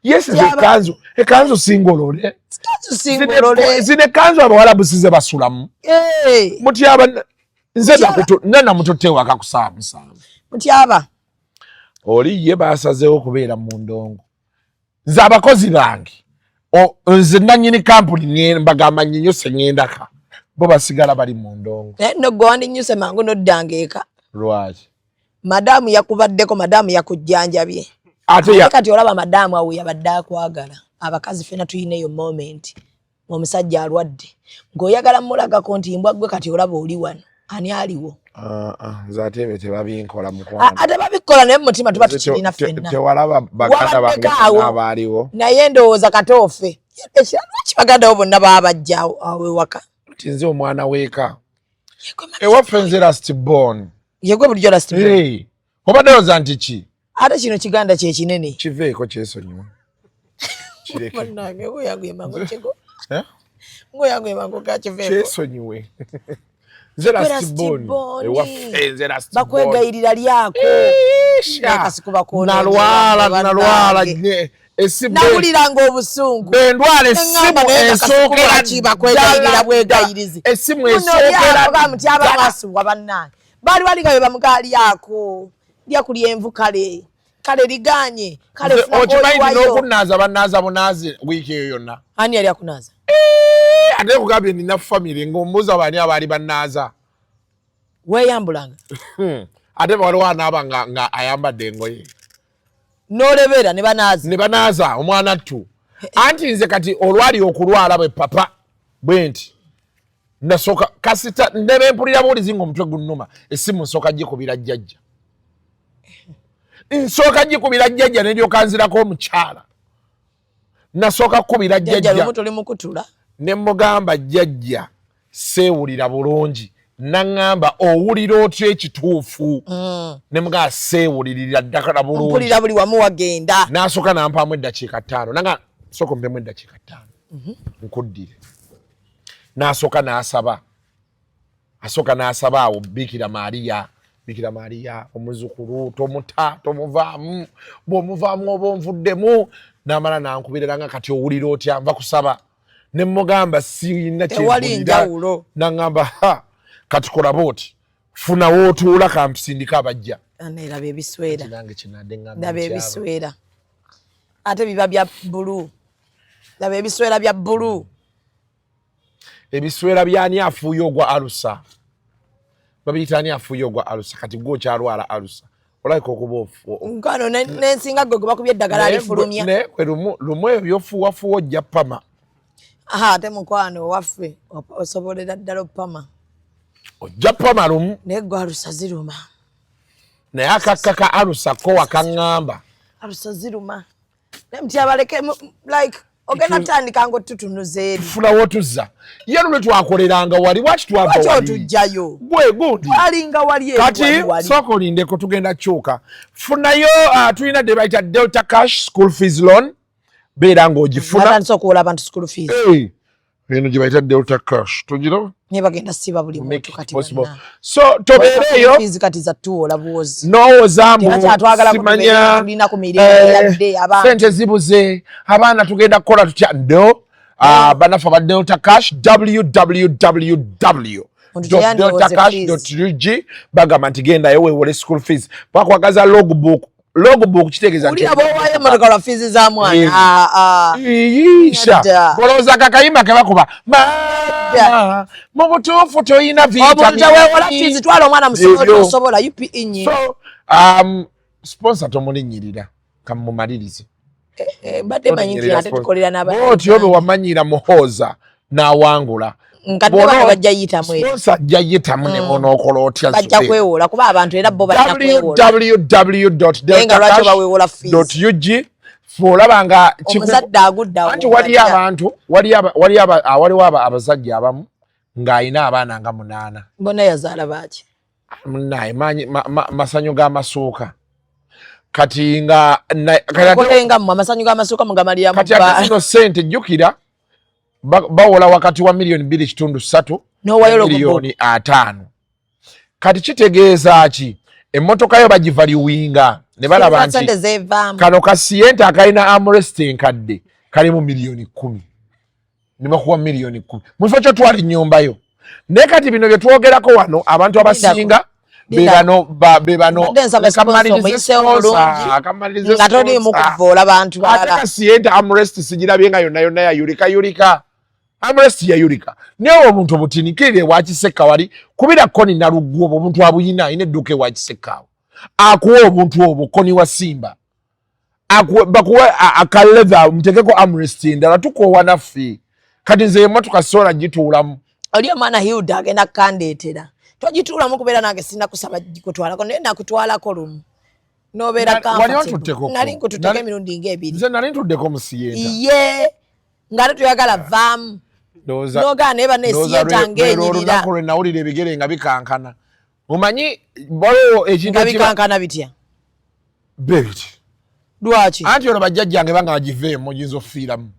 Speaker 2: Yes, ekanzu singolole. Zine kanzu abawala busize basulamu. Mutyaba nze namutotewa akakusaamusaamu.
Speaker 5: Mutyaba.
Speaker 2: Oli ye basazeewo kubeera mu ndongo. Nze abakozi bange. Nze nannyini kampuni mbagamba nnyinnyuse ng'endaka. Bo basigala bali mu ndongo.
Speaker 5: No gwe wandinnyuse mangu noddanga eka.
Speaker 2: Lwaki?
Speaker 5: Madamu yakubaddeko, madamu yakujjanjabye.
Speaker 2: Ate
Speaker 5: kati olaba madamu awo yabadde akwagala. Abakazi fena tuyina eyo moment. Omusajja alwadde. Ng'oyagala mulagako nti mbwa gwe kati olaba oli wano. Ani aliwo?
Speaker 2: Nze ate be tebabinkola mukwano.
Speaker 5: Ate babikola naye mutima tuba tukirina ffenna.
Speaker 2: Tewalaba baganda bange abaaliwo.
Speaker 5: Naye ndowooza katoofe. Ekirala lwaki baganda bo bonna baba bajja awo ewaka?
Speaker 2: Nze omwana w'eka. Ewaffe nze last born.
Speaker 5: Yegwe bulijjo last born.
Speaker 2: Obadde oza nti ki?
Speaker 5: Ate kino kiganda kye kinene.
Speaker 2: Kiveeko kyesonyiwa. Kireke.
Speaker 5: Munange ngoyangu yemango kyego. Ngoyangu yemango kakiveeko.
Speaker 2: Kyesonyiwe. Nze last born. Ewaffe nze last born.
Speaker 5: Bakwegayirira lyako.
Speaker 2: Nalwala.
Speaker 5: Nawuliranga obusungu.
Speaker 2: Endwala essimu esookera
Speaker 5: kibakwegayirira bwegayirizi.
Speaker 2: Essimu esookera
Speaker 5: mutyaba mwasubwa bannange. Baali baliga be bamugaali ako. Lya kulya envu kale. Kale liganye. Kale funa
Speaker 2: okimanyi n'okunaaza bannaaza bunaazi wiiki eyo yonna.
Speaker 5: Ani yali akunaaza?
Speaker 2: Ate kugambye nina famire ng'ombuuza bani abaali bannaaza.
Speaker 5: Weeyambulanga.
Speaker 2: Ate waliwo anaaba nga ayambadde engoye.
Speaker 5: N'olebera ne banaaza.
Speaker 2: Ne banaaza omwana ttu. Anti nze kati olwali okulwala bwe papa bwe nti nasooka kasita ndebe mpulira buulizi ng'omutwe gunnuma essimu nsooka gikubira jjajja. Nsooka gikubira jjajja ne ndyoka nzirako omukyala. Nasooka kukubira jjajja.
Speaker 5: Jjajja lumu tuli mukutula.
Speaker 2: Ne mugamba jjajja seewulira bulungi. Naŋŋamba owulira otya ekituufu. Ne mugamba seewulirira ddakala bulungi.
Speaker 5: Mpulira buli wamu wagenda.
Speaker 2: N'asooka nampaamu eddakiika 5. Nanga sooka mpemu eddakiika 5. Nkuddire. N'asooka n'asaba. Asooka n'asaba awo Bikira Maria omuzukulu tomuvaamu bw'omuvaamu oba onvuddemu. N'amala n'ankubirira nga kati owulira otya nva kusaba. Ne mugamba sirina kyewulira. N'aŋŋamba kati kola booti funa wootuula kampisindika abajja.
Speaker 5: Aneeraba ebiswera.
Speaker 2: Nange kinadde ngamba
Speaker 5: ndaba ebiswera. Ate biba bya bbulu. Ndaba ebiswera bya bbulu.
Speaker 2: Ebiswera byani afuuye ogwa alusa. Babiyita ani afuuye ogwa alusa kati gwe okyalwala alusa. Olabika okuba ofu.
Speaker 5: Nkano n'ensinga gwe bakubye eddagala alifulumya.
Speaker 2: Naye lumu ebyo byofuuwafuuwa ojja pama.
Speaker 5: Ate mukwano waffe osobolera ddala opama.
Speaker 2: Ojja pama lumu.
Speaker 5: Naye gwe alusa ziruma.
Speaker 2: Naye akakkaka alusa ko wakaŋŋamba.
Speaker 5: Alusa ziruma. Naye mutyabaleke like ogenda tandika ng'otutunuza eri.
Speaker 2: Tufuna wotuzza. Ye lule twakoleranga wali lwaki twava wali.
Speaker 5: Lwaki otujjayo?
Speaker 2: Gwe gundi.
Speaker 5: Twalinga wali eri
Speaker 2: kati sooka olindeko tugenda kyuka. Funayo tulina de bayita Delta Cash school fees loan. Beera ng'ogifuna.
Speaker 5: Natandise okuwola abantu school fees.
Speaker 2: Eno gye bayita Delta Cash. Tugirawo?
Speaker 5: Naye bagenda siba buli muntu kati bonna.
Speaker 2: So tobeereeyo.
Speaker 5: Fees kati za tuwola buwozi.
Speaker 2: N'owooza mbu simanya sente zibuze abaana tugenda kukola tutya. No. Banafa ba Delta Cash www.deltacash.ug bagamba nti gendayo weewole school fees. Bakwagaza logbook kitegeeza nti
Speaker 5: owaye motoka lwa fees za mwana.
Speaker 2: Yisha bolooza kakayimba ke bakuba mu butuufu toyina
Speaker 5: omuntu weewola fees twala omwana musobola UPE nyi.
Speaker 2: So sponsor tomulinnyirira kamumalirize.
Speaker 5: Badde manyi nti ate tukolera n'abantu.
Speaker 2: Otyo bwe wamanyira muhooza n'awangula.
Speaker 5: Nkadde bano bajja yitamu eri.
Speaker 2: Sponsor ajja yitamu ne monookola otya
Speaker 5: bajja kwewola kuba abantu era bo bajja kwewola.
Speaker 2: www.deltacash.ug olaba nga
Speaker 5: omuzadde agudda
Speaker 2: anti waliwo abasajja abamu ng'alina abaana nga 8.
Speaker 5: Bonna yazaala baaki?
Speaker 2: Munnaye masanyu g'amasuuka. Kati nga
Speaker 5: kolenga mmwe amasanyu g'amasuuka mugamalira mu
Speaker 2: kati akasino ssente jjukira bawola wakati wa $2.3 milioni 5 kati kitegeeza ki emmotoka yo bagivaluinga ne balaba nti kano kasiyente akalina armrest enkadde kalimu $10,000,000 ne bakuwa $10,000,000 mufo kyo twali nnyumba yo naye kati bino bye twogerako wano abantu abasinga bebano
Speaker 5: nga toliimu kuvoola bantu balala
Speaker 2: ate kasiyente armrest sigirabye nga yonna ya yulika armrest ya yulika naye omuntu obutinikirire wakiseka wali kubira koni naluggwa obwo omuntu abuyina ayina edduuka ewakisekaawo akuwa obuntu obwo koni wa simba bakuwa akaleva mutekeko armrest endala tukoowa naffe kati nze emmotoka sola gituulamu
Speaker 5: oli omwana Hilda agenda kandeetera togituulamu kubeera nange sina kusaba gikutwalako naye nakutwalako lumu nobeera nali nkututteko emirundi ng'ebiri
Speaker 2: nze nali ntuddeko mu siyenta
Speaker 5: ye ngate tuyagala vaamu nogaa naye banesiyenta ng'enyirira
Speaker 2: lwe nawulira ebigere nga bikankana mumanyi waliwo ekintu
Speaker 5: bikankana bitya
Speaker 2: bebiti
Speaker 5: lwaki
Speaker 2: anti olwo bajjajjange banga bagiveemu oyinza okufiiramu.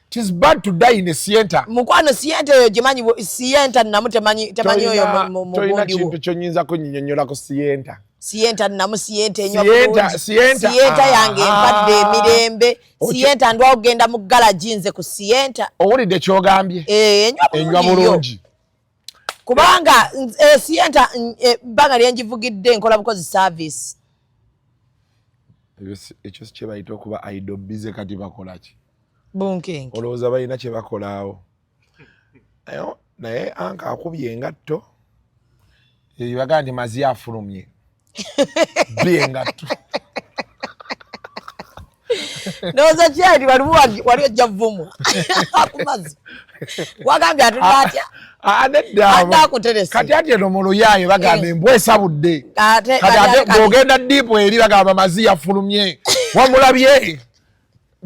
Speaker 2: It is bad to die in a sienta.
Speaker 5: Mukwano sienta yo jimanyi sienta namu temanyi oyo mu bondi wo.
Speaker 2: Toyina kintu kyonyinza kunyinyonyola ku sienta.
Speaker 5: Sienta namu sienta enyo bulungi. Sienta yange empadde emirembe. Sienta ndwa ogenda mu garage nze ku sienta.
Speaker 2: Owulidde kyogambye?
Speaker 5: Enywa bulungi. Kubanga sienta banga lyenjivugidde nkola bukozi service.
Speaker 2: Ekyo kye bayita okuba idle busy kati bakola ki?
Speaker 5: Bunking.
Speaker 2: Olowooza balina kye bakolaawo. Naye anka akubye engatto. Bagaa nti mazi afulumye. Bye engatto.
Speaker 5: Ndowooza kyali wali ojja vumwa. Akumazi. Wagambye atudde atya?
Speaker 2: Nedda. Kati ati eno mu luyaaye bagamba embwa esabudde. Kati ate bw'ogenda ddiipu eri bagamba mazi yafulumye. Wamulabye?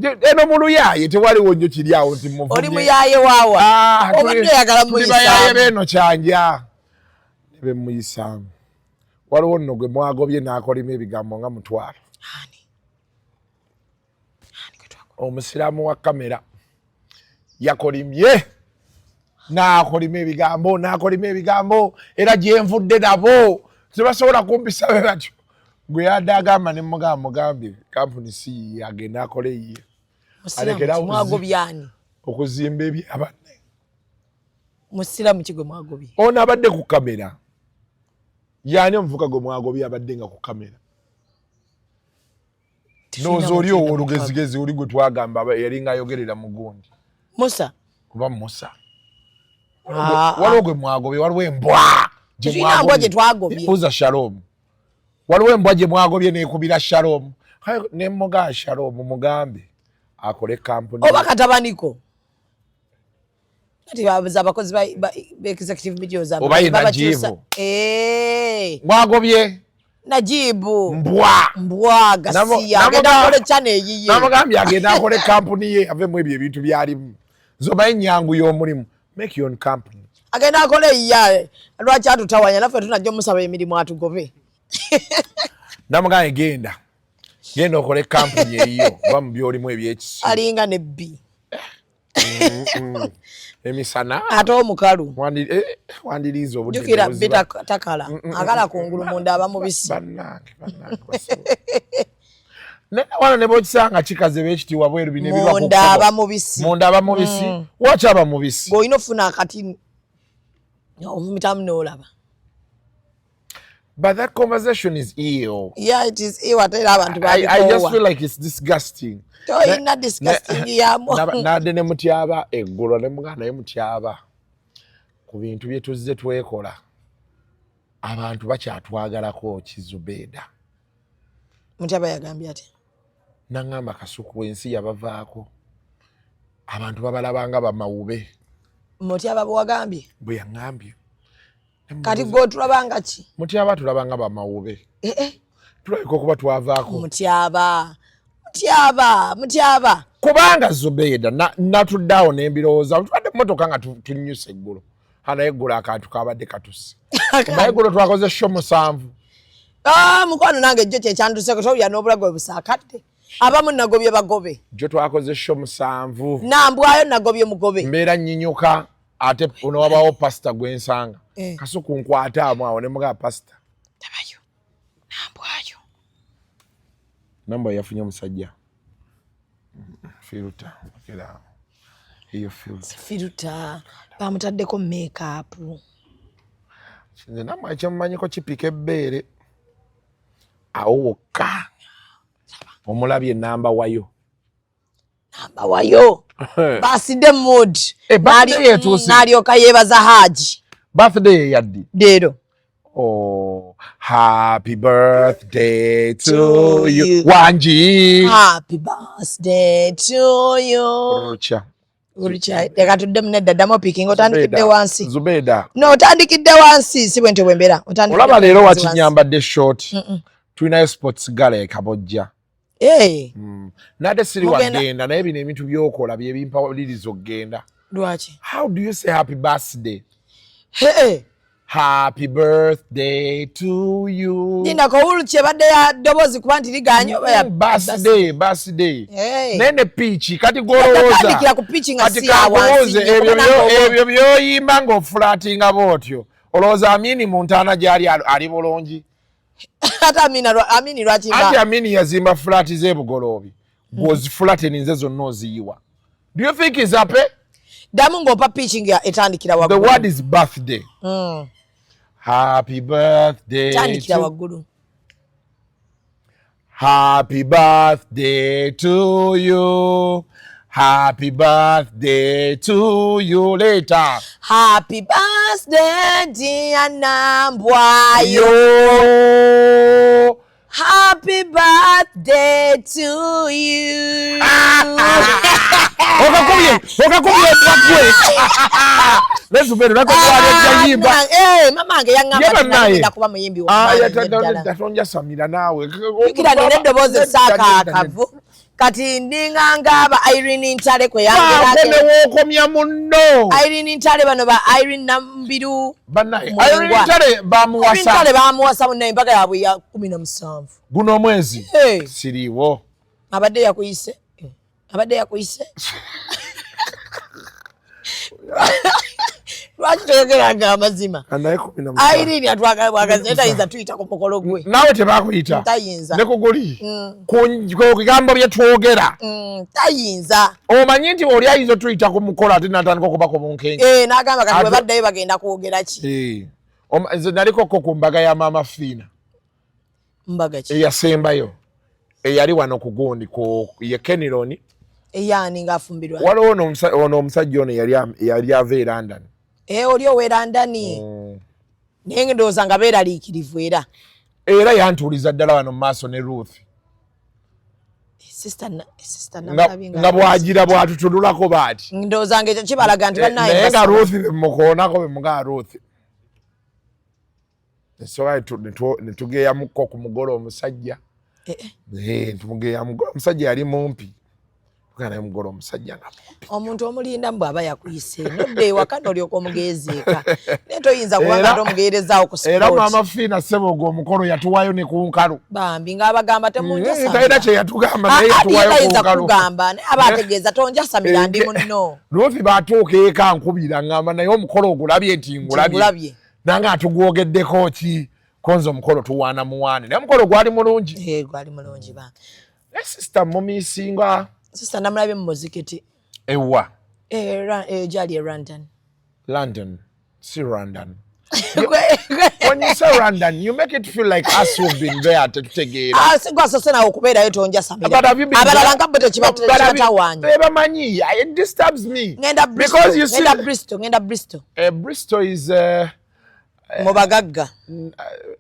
Speaker 2: Eno mu luyaaye tewaliwo nnyo kiri awo nti muvumye.
Speaker 5: Oli muyaaye waawa. Obadde oyagala muyisaamu.
Speaker 2: Tuli bayaaye b'eno kyanja. Ne be muyisaamu. Waliwo nno gwe mwagobye n'akolima ebigambo nga mutwalo. Omusiraamu wa kamera yakolimye n'akolima ebigambo era gyenvudde nabo tebasobola kumpisa be batyo. Gwe yadde agamba ne mugambye kampuni si agenda akole yiye alekera
Speaker 5: mwagobyani
Speaker 2: okuzimba ebyabanne
Speaker 5: musiramu kigwe mwagobye
Speaker 2: ono abadde ku kamera yani omuvuka gwe mwagobye abadde nga ku kamera nozo oli olugezigezi oli gwe twagamba yalinga ayogerera mu gundi
Speaker 5: Musa
Speaker 2: kuba Musa waliwo gwe mwagobye waliwo embwa
Speaker 5: gye twagobye
Speaker 2: buuza Shalom waliwo embwa gye mwagobye nekubira Shalom ne muga Shalom mugambe akole kampuni
Speaker 5: oba katabaniko ati babuza abakozi ba executive media za
Speaker 2: babakyusa mwagobye
Speaker 5: Najibu
Speaker 2: mbwa
Speaker 5: gasiya agenda akole chane yiye
Speaker 2: namugambye agenda akole kampuni ye avemu ebyo ebintu byalimu zomaye nyangu y'omulimu make your own company
Speaker 5: agenda akole yiye lwaki atutawanya naffe tunajja musaba emirimu atugobe
Speaker 2: namugambye genda okole kampuni eyo oba mu byolimu ebyekisi
Speaker 5: alinga ne B
Speaker 2: emisana
Speaker 5: ate omukalu
Speaker 2: wandiriza obudde
Speaker 5: jukira bita takala agala kungulu munda abamubisi
Speaker 2: bannange wano ne bokisanga kikaze b'ekitiibwa bweru bino ebiba munda abamubisi waki abamubisi
Speaker 5: ng'olina ofuna akati omumitamu n'olaba.
Speaker 2: But that conversation is ill.
Speaker 5: Yeah, it is ill. I
Speaker 2: just feel like it's disgusting.
Speaker 5: It's not disgusting.
Speaker 2: Nade ne mutyaba eggulo ne muganda ye mutyaba ku bintu bye tuzze twekola abantu bakyatwagalako Zubeda.
Speaker 5: Mutyaba yagambye ati
Speaker 2: nangamba kasuku ensi yabavaako abantu babalabanga bamawube.
Speaker 5: Mutyaba bwagambye
Speaker 2: bwe yangambye
Speaker 5: kati go tulabanga ki
Speaker 2: mutyaba tulabanga bamawube tulabika okuba twavaako
Speaker 5: mutyaba
Speaker 2: kubanga Zubeda natuddawo n'embirowooza tubadde mmotoka nga tunyusa eggulo naye eggulo akantu kabadde katusi naye eggulo twakoze show 7
Speaker 5: mukwano nange jjo kyekyantuseko towulira n'obulago bwe busaakadde abamu nagobye bagobe
Speaker 2: jo twakoze show 7
Speaker 5: nambwayo nagobye mugobe
Speaker 2: mbera nyinyuka ate ono wabawo pastor gwensanga kasuku nkwata amwe ne mga pastor
Speaker 5: tabayo nambwayo
Speaker 2: namba yafunye musajja filter kila hiyo
Speaker 5: filter bamutaddeko makeup
Speaker 2: nze namwe kyemmanyiko kipika ebbeere awoka omulabye namba wayo
Speaker 5: baside mood
Speaker 2: nalyoka
Speaker 5: yebaza haji
Speaker 2: birthday yaddi
Speaker 5: dero
Speaker 2: happy birthday to you Wanji
Speaker 5: happy birthday to you Uricha leka tudde munedda damo picking otandikidde wansi
Speaker 2: Zubeda
Speaker 5: no otandikidde wansi si bwente bwembera otandikidde
Speaker 2: olaba leero wakinyambadde short tulina sports gala ekabojja nade siri wagenda naye bino ebintu byokola bye bimpawuliriza okgenda
Speaker 5: lwaki
Speaker 2: how do you say happy birthday happy birthday to you
Speaker 5: nina ko ulche badde ya dobozi kuba nti liganyo ya
Speaker 2: birthday nene pichi kati golowooza
Speaker 5: tandikira ku pitching
Speaker 2: kati kawoze ebyo byoyimba ng'ofulatinga bwotyo olowooza Amini Montana gyali ali bulungi
Speaker 5: ate Amini lwakimba
Speaker 2: ate Amini yazimba fulati z'ebugoloobi bw'ozifulateninze zonna oziyiwa do you think is happy
Speaker 5: damu ng'opa pitching ya etandikira waggulu
Speaker 2: the word is birthday happy birthday
Speaker 5: tandikira waggulu
Speaker 2: happy birthday to you happy birthday to you later
Speaker 5: happy birthday dear Nambwayo happy birthday to you
Speaker 2: okakubye Zubeda nakwaje yimba
Speaker 5: mamange yangamba kuba muyimbi
Speaker 2: tatonja samira nawe
Speaker 5: kira nedoboze saka akavu kati ndinganga aba Irene Ntale kwe yange
Speaker 2: wokomya munno
Speaker 5: Irene Ntale bano ba Irene Nambiru
Speaker 2: Irene Ntale
Speaker 5: bamuwasa munno embaga yabwe ya 17
Speaker 2: guno mwezi siriwo
Speaker 5: abadde yakuyise lwaki toyogeranga amazima Irene atwagazeta yinza tuyita ku mukolo gwe
Speaker 2: nawe tebakuyita
Speaker 5: tayinza
Speaker 2: ne kuguli ku bigambo bye twogera
Speaker 5: tayinza
Speaker 2: omanyi nti oli ayinza tuyita ku mukolo ate natandika okubako bunkenke
Speaker 5: n'agamba kati bwe baddayo bagenda kwogera ki
Speaker 2: nze naliko ku mbaga ya Mama Fina
Speaker 5: mbaga ki
Speaker 2: eyasembayo eyali wano ku gundi ye Kenironi
Speaker 5: eyani ngaafumbirwa
Speaker 2: waliwo ono omusajja ono yali ava e London
Speaker 5: oli owe London naye ndowooza nga beeraliikirivu
Speaker 2: era yantuuliza ddala wano mu maaso ne Ruth nga bwagira bwatutunulako baati
Speaker 5: ndowooza nga ekyo kibalaga nti
Speaker 2: naye nga Ruth bemukoonako bemugaa Ruth so netugeeyamukko ku mugole omusajja tumugeeya mugole omusajja yali mumpi naye mugole omusajja nga mumpi
Speaker 5: omuntu omulinda bw'aba yakuyise nodde ewaka n'olyoka omugeezeeka naye toyinza kubanga tomugeerezaawo ku sport
Speaker 2: era Mama Fina Sebogo omukolo yatuwaayo ne ku nkalu
Speaker 5: bambi ng'abagamba temunjasamira
Speaker 2: talina kye yatugamba naye yatuwaayo ku nkalu
Speaker 5: kugamba naye aba ategeeza tonjasamira ndi muno
Speaker 2: Ruthi baatuuka eka nkubira ngamba naye omukolo ogulabye nti ngulabye nange atugwogeddeko ki konze omukolo tuwaana muwaane naye omukolo gwali mulungi
Speaker 5: gwali mulungi ba
Speaker 2: sister mumisinga
Speaker 5: sister namulabye mu muzikiti
Speaker 2: ewa
Speaker 5: gyali e
Speaker 2: London si London when you say London you make it feel like us who've been there tetutegeera
Speaker 5: sigwasose nawe okubeerayo tonjasamira abalala nga bo tekibatawaanya
Speaker 2: bamanyi it disturbs me
Speaker 5: because you see ngenda Bristol
Speaker 2: Bristol is
Speaker 5: mubagagga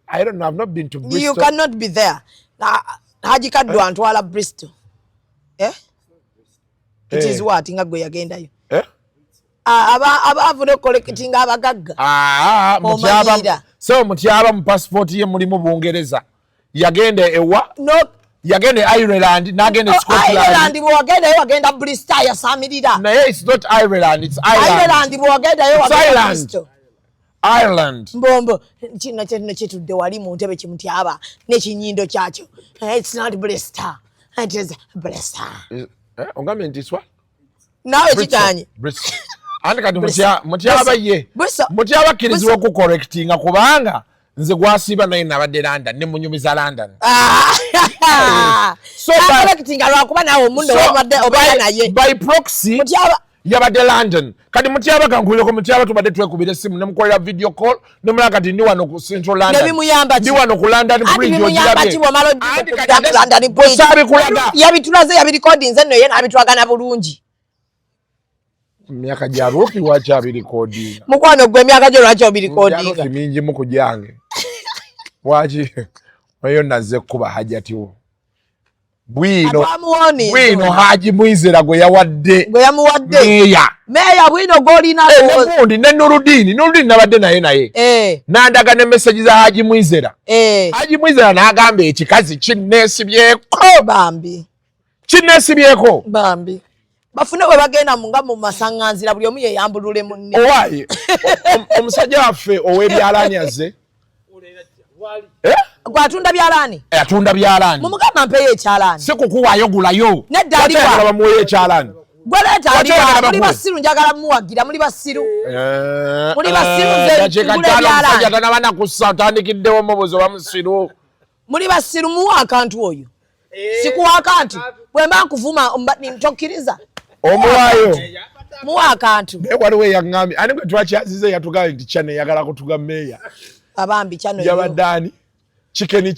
Speaker 2: I don't know I've not been to Bristol
Speaker 5: you cannot be there Haji Kaddu antwala Bristol it is what nga gwe yagendayo abavule collecting abagagga
Speaker 2: mutyaba mu passport ye mulimu Bungereza yagenda ewa yagenda Ireland n'agenda
Speaker 5: Scotland bw'wagendayo wagenda Bristol yasamirira
Speaker 2: naye it's not Ireland it's
Speaker 5: Ireland bw'wagendayo wagenda Bristol
Speaker 2: Ireland
Speaker 5: mbombo kino kyetudde wali mu ntebe kimutyaba n'ekinyindo kyakyo it's not Bristol And just bless her.
Speaker 2: Ongame nti swa?
Speaker 5: Nawe chikanye.
Speaker 2: Andi kati mutyaba ye. Mutyaba kirizwa ku correctinga kubanga nze gwasiba naye nabadde London ne munyumiza London.
Speaker 5: So correctinga lwakuba nawe omundo wabadde obaya naye.
Speaker 2: By proxy mutyaba yabadde London. Kati mutyaba kankuleko mutyaba tubadde twekubira simu ne mukolera video call ne mulaka kati ndi wano ku Central London. Ndi wano ku London Bridge
Speaker 5: ojirabye. London Bridge.
Speaker 2: Sabe kulaga.
Speaker 5: Yabitulaze yabirecording nze noye nabitwagana bulungi.
Speaker 2: Myaka jaruki wacha abirecording.
Speaker 5: Mukwano gwe myaka gyo lwacha obirecording.
Speaker 2: Jaruki mingi mukujange. Wachi wayo naze kuba hajati wo. Bwino Haji Mwizera gwe yawadde. Meya bwino goli na Mundi ne Nurudini nabadde naye. Nandaga ne message za Haji Mwizera. Haji Mwizera n'agamba ekikazi kinneesibyeko.
Speaker 5: Bambi. Bafune we bagenda munga mu masanganzira buli omu yeyambulule munne.
Speaker 2: Owaye. Omusajja waffe ow'ebyalaani azze.
Speaker 5: Gwatunda byalaani?
Speaker 2: Atunda byalaani.
Speaker 5: Mumugamba mpeyo ekyalaani.
Speaker 2: Si kukuwaayo gulayo.
Speaker 5: Nedda aliwa.
Speaker 2: Watayagala bamuweyo ekyalaani.
Speaker 5: Gweleeta aliwa. Muli basiru njagala muwagira. Muli basiru. Muli basiru nze ngule byalaani.
Speaker 2: Musajja tanabana kussa atandikiddewo mubuzo bamusiru.
Speaker 5: Muli basiru muwa akantu oyo. Sikuwa akantu. Bwe mba nkuvuma ntokiriza.
Speaker 2: Omuwaayo.
Speaker 5: Muwa akantu.
Speaker 2: Waliwo yaŋŋambye. Ani gwe twakyazize yatugambye nti Chane yagala kutuga meya.
Speaker 5: Abambi Chano
Speaker 2: yo. Yabadani. Chicken.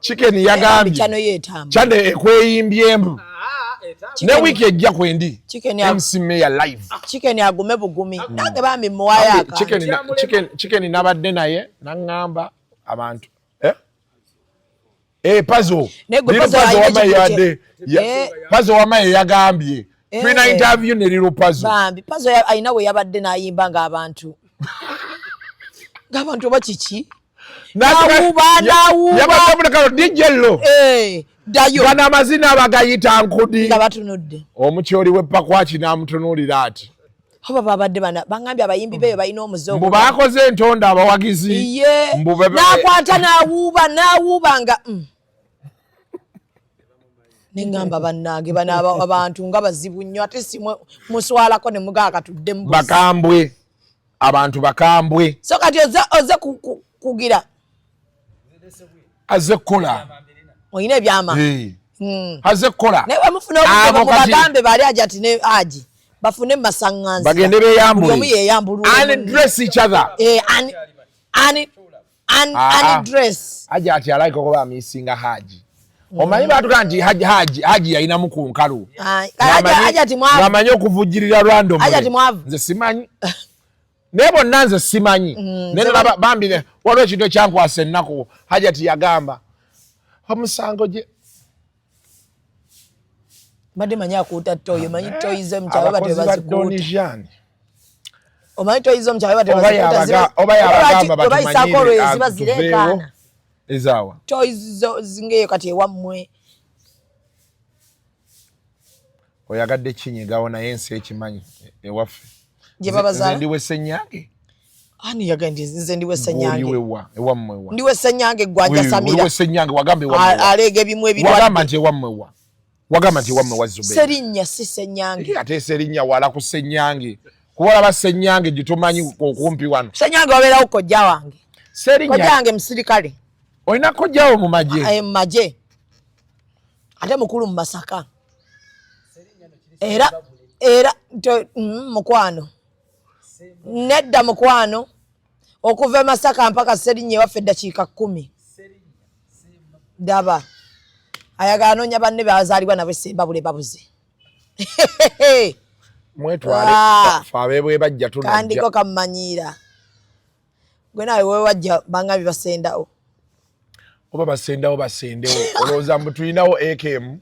Speaker 2: Chicken yagambye.
Speaker 5: Chano yetamba.
Speaker 2: Chane ekweyimbyembu. Ne wiki ejja kwendi. MC Mayor live.
Speaker 5: Chicken yagume bugumi. Nange bambi muwaya aka.
Speaker 2: Chicken nabadde naye nangamba abantu. Puzzle. Puzzle wamaye yagambye. Twina interview ne lilo Puzzle.
Speaker 5: Bambi Puzzle ayina we yabadde nayimba nga abantu. Ngabantu bakiki? Nawuba.
Speaker 2: Yabadde kalo DJ Lo.
Speaker 5: Dayo.
Speaker 2: Bana amazina abagayita nkudi.
Speaker 5: Nga batunudde.
Speaker 2: Omutyoli w'eppakwaki n'amutunuulira ati.
Speaker 5: Oba babadde bangambye abayimbi beyo balina omuze.
Speaker 2: Mbu baakoze entonda abawagizi.
Speaker 5: N'akwata n'awuuba nga. Nengamba bannange bana abantu nga bazibu nnyo ate si muswalako ne mugaaka tudde mbuzi.
Speaker 2: Bakambwe. Abantu bakambwe.
Speaker 5: So kati oze kugira.
Speaker 2: Aze kola.
Speaker 5: Oyina ebyama.
Speaker 2: Aze kola.
Speaker 5: Newe mufuna obugoba mu bagambe bali ajati ne aji. Bafune masanganzi.
Speaker 2: Bagende beyambule.
Speaker 5: Omu yeyambulule.
Speaker 2: And dress each other.
Speaker 5: And dress.
Speaker 2: Aji ati alaiko kuba amisinga Haji. Omanyi batuga nti Haji yalina mu ku nkalu.
Speaker 5: Aji ati mwavu.
Speaker 2: Ngamanyi okuvujjirira random.
Speaker 5: Aji ati mwavu.
Speaker 2: Nze simanyi. Nebo nanze simanyi. Nene bambi waliwo ekintu ekyankwasa ennaku Haji ati yagamba. Omusango gye.
Speaker 5: Made manya kuuta toyo manyi toyize mchawe bate bazikuuta. Omanyi toyize mchawe bate bazikuuta.
Speaker 2: Oba yabagamba batumanyire
Speaker 5: zibazirekana.
Speaker 2: Ezawa.
Speaker 5: Toyizo zingeyo kati ewammwe.
Speaker 2: Oyagadde kinyigawo naye ensi ekimanyi ewaffe.
Speaker 5: Je babazala.
Speaker 2: Ndiwe senyange.
Speaker 5: Ani yagandi nze ndiwe senyange.
Speaker 2: Ewammwe wa.
Speaker 5: Ndiwe senyange gwaja Samira.
Speaker 2: Ndiwe senyange wagambe ewammwe.
Speaker 5: Alege bimwe birwa.
Speaker 2: Wagamba nti ewammwe wa. Wagamba nti wammwe wa Zubeda.
Speaker 5: Serinya si senyange.
Speaker 2: Ate serinya wala ku senyange. Kuwala ba senyange gitumanyi okumpi wano.
Speaker 5: Senyange wabera uko kojja wange.
Speaker 2: Serinya.
Speaker 5: Kojja wange musirikale.
Speaker 2: Oyina kojjawo mu maje.
Speaker 5: Maje. Ate mukulu mu Masaka. Era mukwano. Nedda mukwano. Okuva Masaka mpaka Serinya waffe dakiika 10. Daba. Ayagala nonya banne bazalibwa nabwe semba bule babuze.
Speaker 2: Mwetwale fabebwe bajja tunajja.
Speaker 5: Kandiko kamanyira. Gwe nawe wewe wajja bangabi basendawo.
Speaker 2: Oba basendawo. Olowooza mbu tulinawo AKM.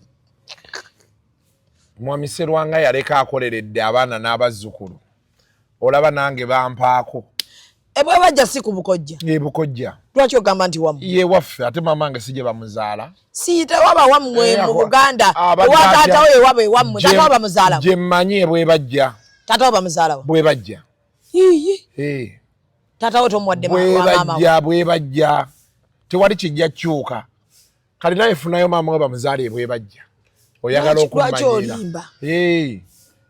Speaker 2: Mwami Sserwanga yaleka akoleredde abaana n'abazzukulu. Olaba nange bampaako.
Speaker 5: Ebwe bajja si ku Bukojja.
Speaker 2: Bukojja.
Speaker 5: Lwaki ogamba nti wammwe?
Speaker 2: Ye waffe ate mamange sije bamuzaala.
Speaker 5: Si tewaba wammwe mu Buganda. Tewataata we wabe wammwe. Tata waba muzaala.
Speaker 2: Je mmanyi bwe bajja.
Speaker 5: Tata waba muzaala.
Speaker 2: Bwe bajja.
Speaker 5: Tata wo tomwadde mama.
Speaker 2: Bwe bajja. Tewali kijja kyuka. kali naye funayo maama we bamuzaale bwe bajja oyagala okumanyira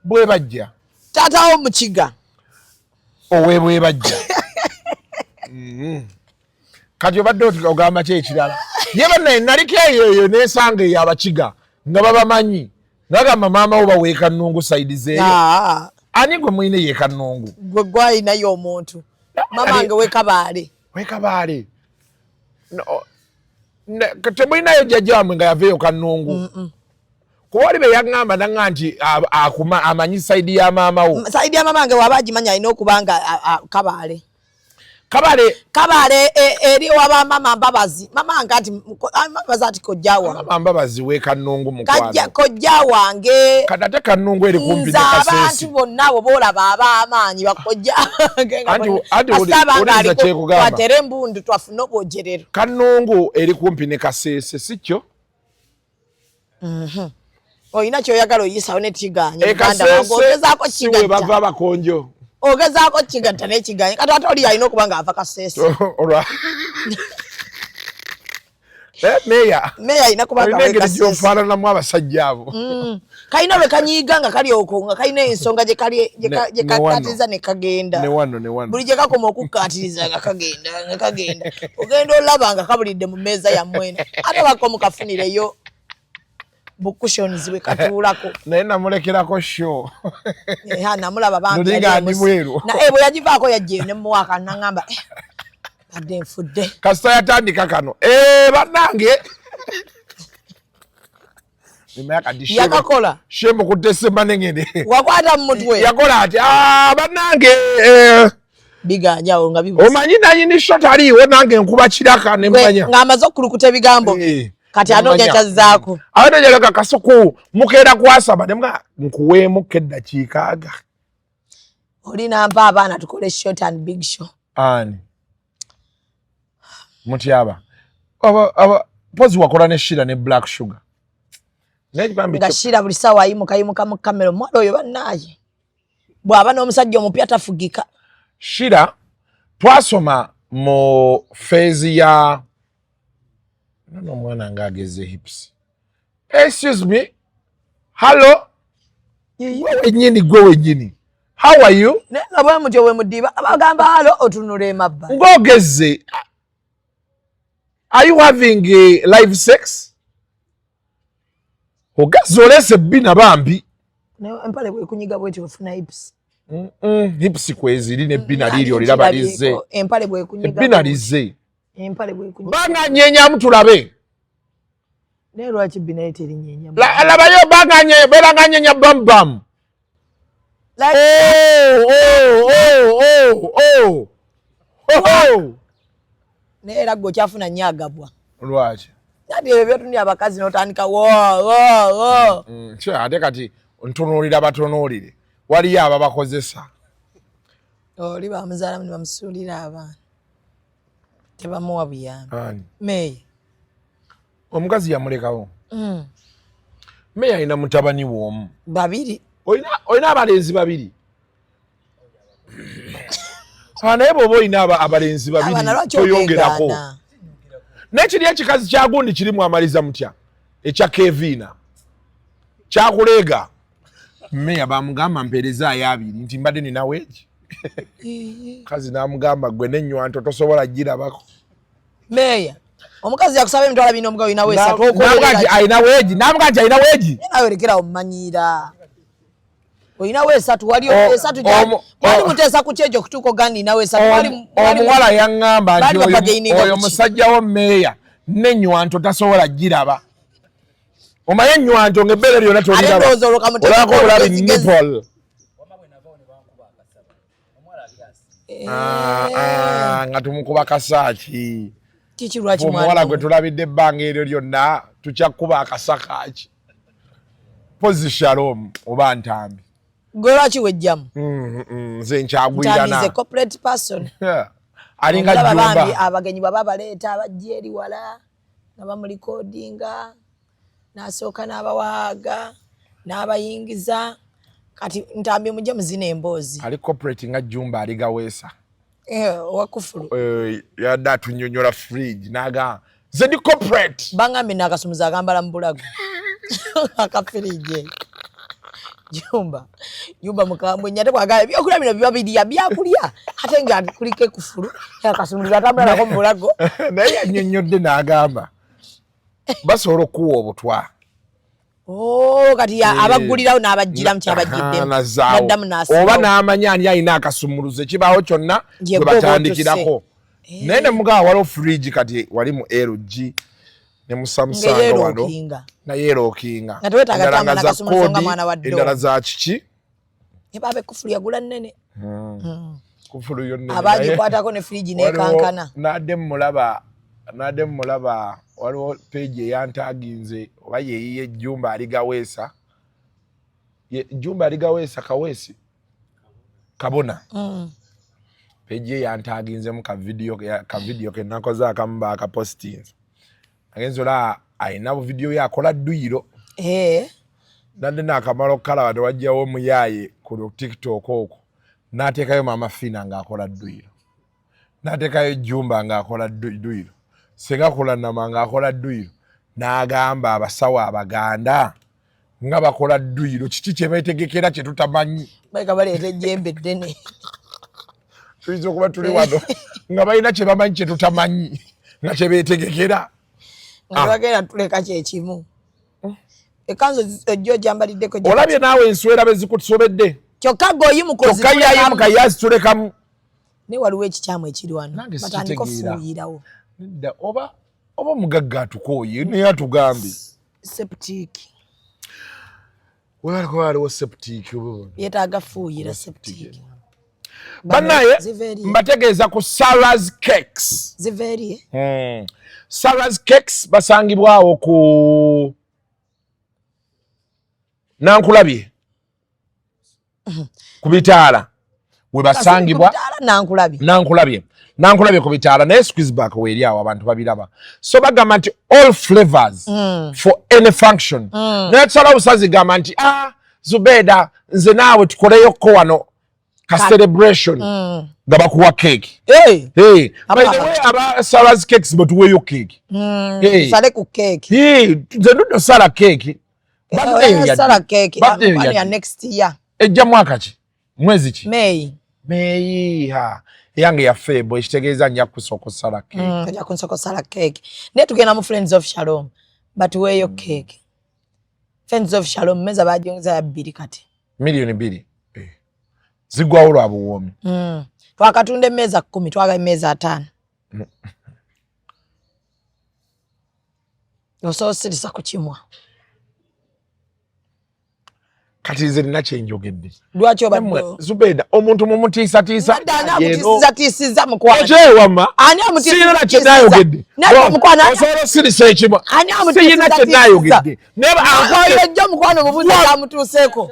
Speaker 2: bwe bajja
Speaker 5: taata wo mukiga
Speaker 2: owe bwe bajja kati obadde ogamba ki ekirala ye bannaye naliko eyo nesanga eyo abakiga nga babamanyi nagamba maama wo baweeka nnungu saidi zeeyo ani gwe mwine yeeka nnungu
Speaker 5: gwe gwalinayo omuntu mama nge
Speaker 2: wekabaale temulinayo jjajja wamwe nga yaveeyo kannungu kuba oli be yaŋŋamba naŋŋa nti amanyi saidi ya maama wo
Speaker 5: saidi ya maama nge waba agimanya alina okuba nga kabaale eri waba mama mbabazi mama ngati mbabazi ati kojjawa
Speaker 2: mama mbabazi we kannungu mukwano
Speaker 5: kojja wange
Speaker 2: kadate kannungu eri kumpi ne kasesi
Speaker 5: abantu bonna bo bolaba abaamaanyi bakojja
Speaker 2: uliza kyekugamba
Speaker 5: twatere embundu twafuna obwogerero
Speaker 2: kannungu eri kumpi ne kasese sikyo
Speaker 5: oyina kyoyagala oyisawo ne kiganya
Speaker 2: ogezaako kiwe bava abakonjo
Speaker 5: ogezaako kigatta n'ekiganya kati ate oli alina okuba nga ava kaseese
Speaker 2: meya
Speaker 5: alina kuba nga
Speaker 2: engeri gy'ofaananamu abasajja abo
Speaker 5: kalina lwe kanyiiga nga kali okwo nga kalina ensonga gye kakkaatiriza ne kagenda buli gye kakoma okukkaatiriza nga kagenda ogenda olaba nga kabulidde mu mmeeza yammwene ate bako mukafunireyo bukushons bwe katuulako
Speaker 2: naye namulekerako sho
Speaker 5: namulaba bwe yagivaako yajjeyo ne muwaaka naŋŋamba badde nfudde
Speaker 2: kasita yatandika kano bannange
Speaker 5: yakakola
Speaker 2: shemu kutese manengene
Speaker 5: wakwata mu mutwe
Speaker 2: yakola ati bannange
Speaker 5: biganjawo nga bibuze
Speaker 2: omanyi nanyini shot aliiwo nange nkuba kiraka nemmanya
Speaker 5: ng'amaze okukulukuta ebigambo kati anoonya kyazzaako
Speaker 2: awenenjeleka kasuku mukeera kwasaba nemuga nkuweemu keddakiika aga
Speaker 5: olinampa abaana tukole short and big show
Speaker 2: ani mutyaba pozi wakola ne Shira ne Black Sugar
Speaker 5: nga Shira buli ssaawa ayimuka mu kamera omwana oyo bannaaye bw'aba n'omusajja omupya tafugika
Speaker 2: Shira twasoma mu feezi ya nano omwana nga ageze hips excuse me hello gwe wenyini how are you
Speaker 5: nga bwe mutyo bwe mudiba abagamba halo otunula emabba
Speaker 2: ng'ogeze are you having live sex ogeze olese bina bambi
Speaker 5: empale bwe kunyiga bwetyo ofuna hips
Speaker 2: hips kweziri ne bina liryo liraba lizze
Speaker 5: empale bwe kunyiga
Speaker 2: bina lizze
Speaker 5: empale bwe kunyiga
Speaker 2: banga nyenyamu tulabe
Speaker 5: ne lwaki bina eteri nyenya
Speaker 2: labayo banga nyenya belanga nyenya bam bam
Speaker 5: ne era gwe kyafuna nyagabwa
Speaker 2: lwaki
Speaker 5: nati ebyo byotundi abakazi n'otandika
Speaker 2: ate kati ntunuulira batunuulire waliyo ababakozesa
Speaker 5: oli bamuzaalamu ne bamusuulira abaana tebamuwa buyambi meeya
Speaker 2: omukazi yamulekawo meeya alina mutabani w'omu
Speaker 5: babiri
Speaker 2: olina abalenzi babiri naye bw'oba olina abalenzi babiri toyongerako n'ekiri ekikazi kya gundi kirimu amaliza mutya ekya Kevina kyakuleega meeya bamugamba mpeerezaayo abiri nti mbadde nina weegi kazi namugamba gwe n'ennywanto tosobola girabako
Speaker 5: meeya omukazi yakusaba emitwalo abiri n'omugabo olina weesatu
Speaker 2: alina weegi namuga nti alina weegi
Speaker 5: nawe olekerawo mumanyiira olina weesatu wali esatu wali muteesa ku kyekyo okutuuka ogandi nina weesatu
Speaker 2: omuwala yaŋŋamba nti oyo musajja wo meeya n'ennywanto tasobola giraba omanye ennywanto ng'ebbeere lyonna tolirabako olaba nipol nga tumukuba kasaaki omuwala gwe tulabidde ebbanga eryo lyonna tukyakuba akasakaaki pozi shalom oba ntambi
Speaker 5: gwe lwaki wejjamu
Speaker 2: nze nkyagwirana alinga jjumba
Speaker 5: abagenyi baba baleeta abajja eri wala nga bamulikodinga n'asooka n'abawaaga n'abayingiza kati ntambi mujje muzina emboozi
Speaker 2: ali corporate nga jjumba aligaweesa
Speaker 5: owakufulu
Speaker 2: yadde atunyonyola fridge naga Zedi corporate.
Speaker 5: Bangambe nakasumuza agambala mbulago. Akafirije. Jumba mukambwe nyate kwagala byokulya bino bibabidi byakulya ate nga kulike kufuru yakasumuza tambala ko mbulago
Speaker 2: naye annyonnyodde n'agamba basobola okuwa obutwa
Speaker 5: kati abagulirawo n'abajjira mu kyabajjidde naddamu n'asiba
Speaker 2: oba n'amanya ani alina akasumuluzo kibaawo kyonna gwe batandikirako naye ne mugaa waliwo fridge kati wali mu LG ne mu Samsung wano na yerokinga endala za kiki
Speaker 5: ebabe kufulu yagula nnene
Speaker 2: kufulu yonna
Speaker 5: abagikwatako ne fridge nekankana
Speaker 2: nadde mulaba waliwo page eyantaginze oba yeyiye Jumba aligaweesa Kaweesi kabona page eyantaginze mu ka video ke nakoze akamba akapostinze agenzola ayina video yakola dduyiro nande nakamalo kala wade wajjawo muyaye ku TikTok okwo nateekayo mama Fina ng'akola dduyiro nateekayo Jumba ng'akola dduyiro senga kola nama ng'akola dduyiro n'agamba abasawo abaganda nga bakola dduyiro kiki kye beetegekera kye tutamanyi
Speaker 5: bayika baleeta ejjembe ddene
Speaker 2: tuyinza okuba tuli wano nga balina kye bamanyi kye tutamanyi nga kye beetegekera
Speaker 5: bagenda tuleka kyekimu ekanzo ejjo gyambaliddeko
Speaker 2: olabye naawe enswera bezikusobedde
Speaker 5: kyokka goyimukozi
Speaker 2: kyokka yayimuka yazitulekamu
Speaker 5: ne waliwo ekikyamu ekiri wano batandika ofuuyirawo
Speaker 2: nedda oba omugagga atukooye naye atugambye
Speaker 5: septic
Speaker 2: waliwo septic
Speaker 5: yeetaaga fuuyira septic
Speaker 2: bannaye mbategeeza ku Sarah's Cakes
Speaker 5: ziverie
Speaker 2: Sarah's Cakes basangibwawo ku Nankulabye ku Bitaala we basangibwa Nankulabye ku Bitaala naye Squeezeback weeri awo abantu babiraba so bagamba nti all flavors for any function naye tusala busazi gamba nti Zubeda nze naawe tukoleyokko wano ka celebration nga bakuwa cake by the way aba Sarah's Cakes batuweeyo cake
Speaker 5: sale ku cake
Speaker 2: nze nduno sala cake
Speaker 5: sala cake ya next year
Speaker 2: ejja mwaka ki mwezi ki
Speaker 5: May
Speaker 2: yange ya February ekitegeeza nja kusoko sala cake
Speaker 5: nja kusoko sala cake ne tugenda mu Friends of Shalom batuweeyo cake Friends of Shalom meza bajongeza ya 2 kati
Speaker 2: milioni 2 zigwawo lwa buwoomi
Speaker 5: twakatunda emmeeza 10 twaga emmeeza 5 osoosirisa ku kimwa
Speaker 2: kati nze nina kyenjogedde
Speaker 5: lwaki obadde
Speaker 2: Zubeda omuntu mumutiisatiisa
Speaker 5: mutiisatiisiza mukwano
Speaker 2: okyewama siyina kyenayogedde osobola osirisa ekimwa siyina kyenayogedde
Speaker 5: ejjo mukwano omubuuzi amutuuseeko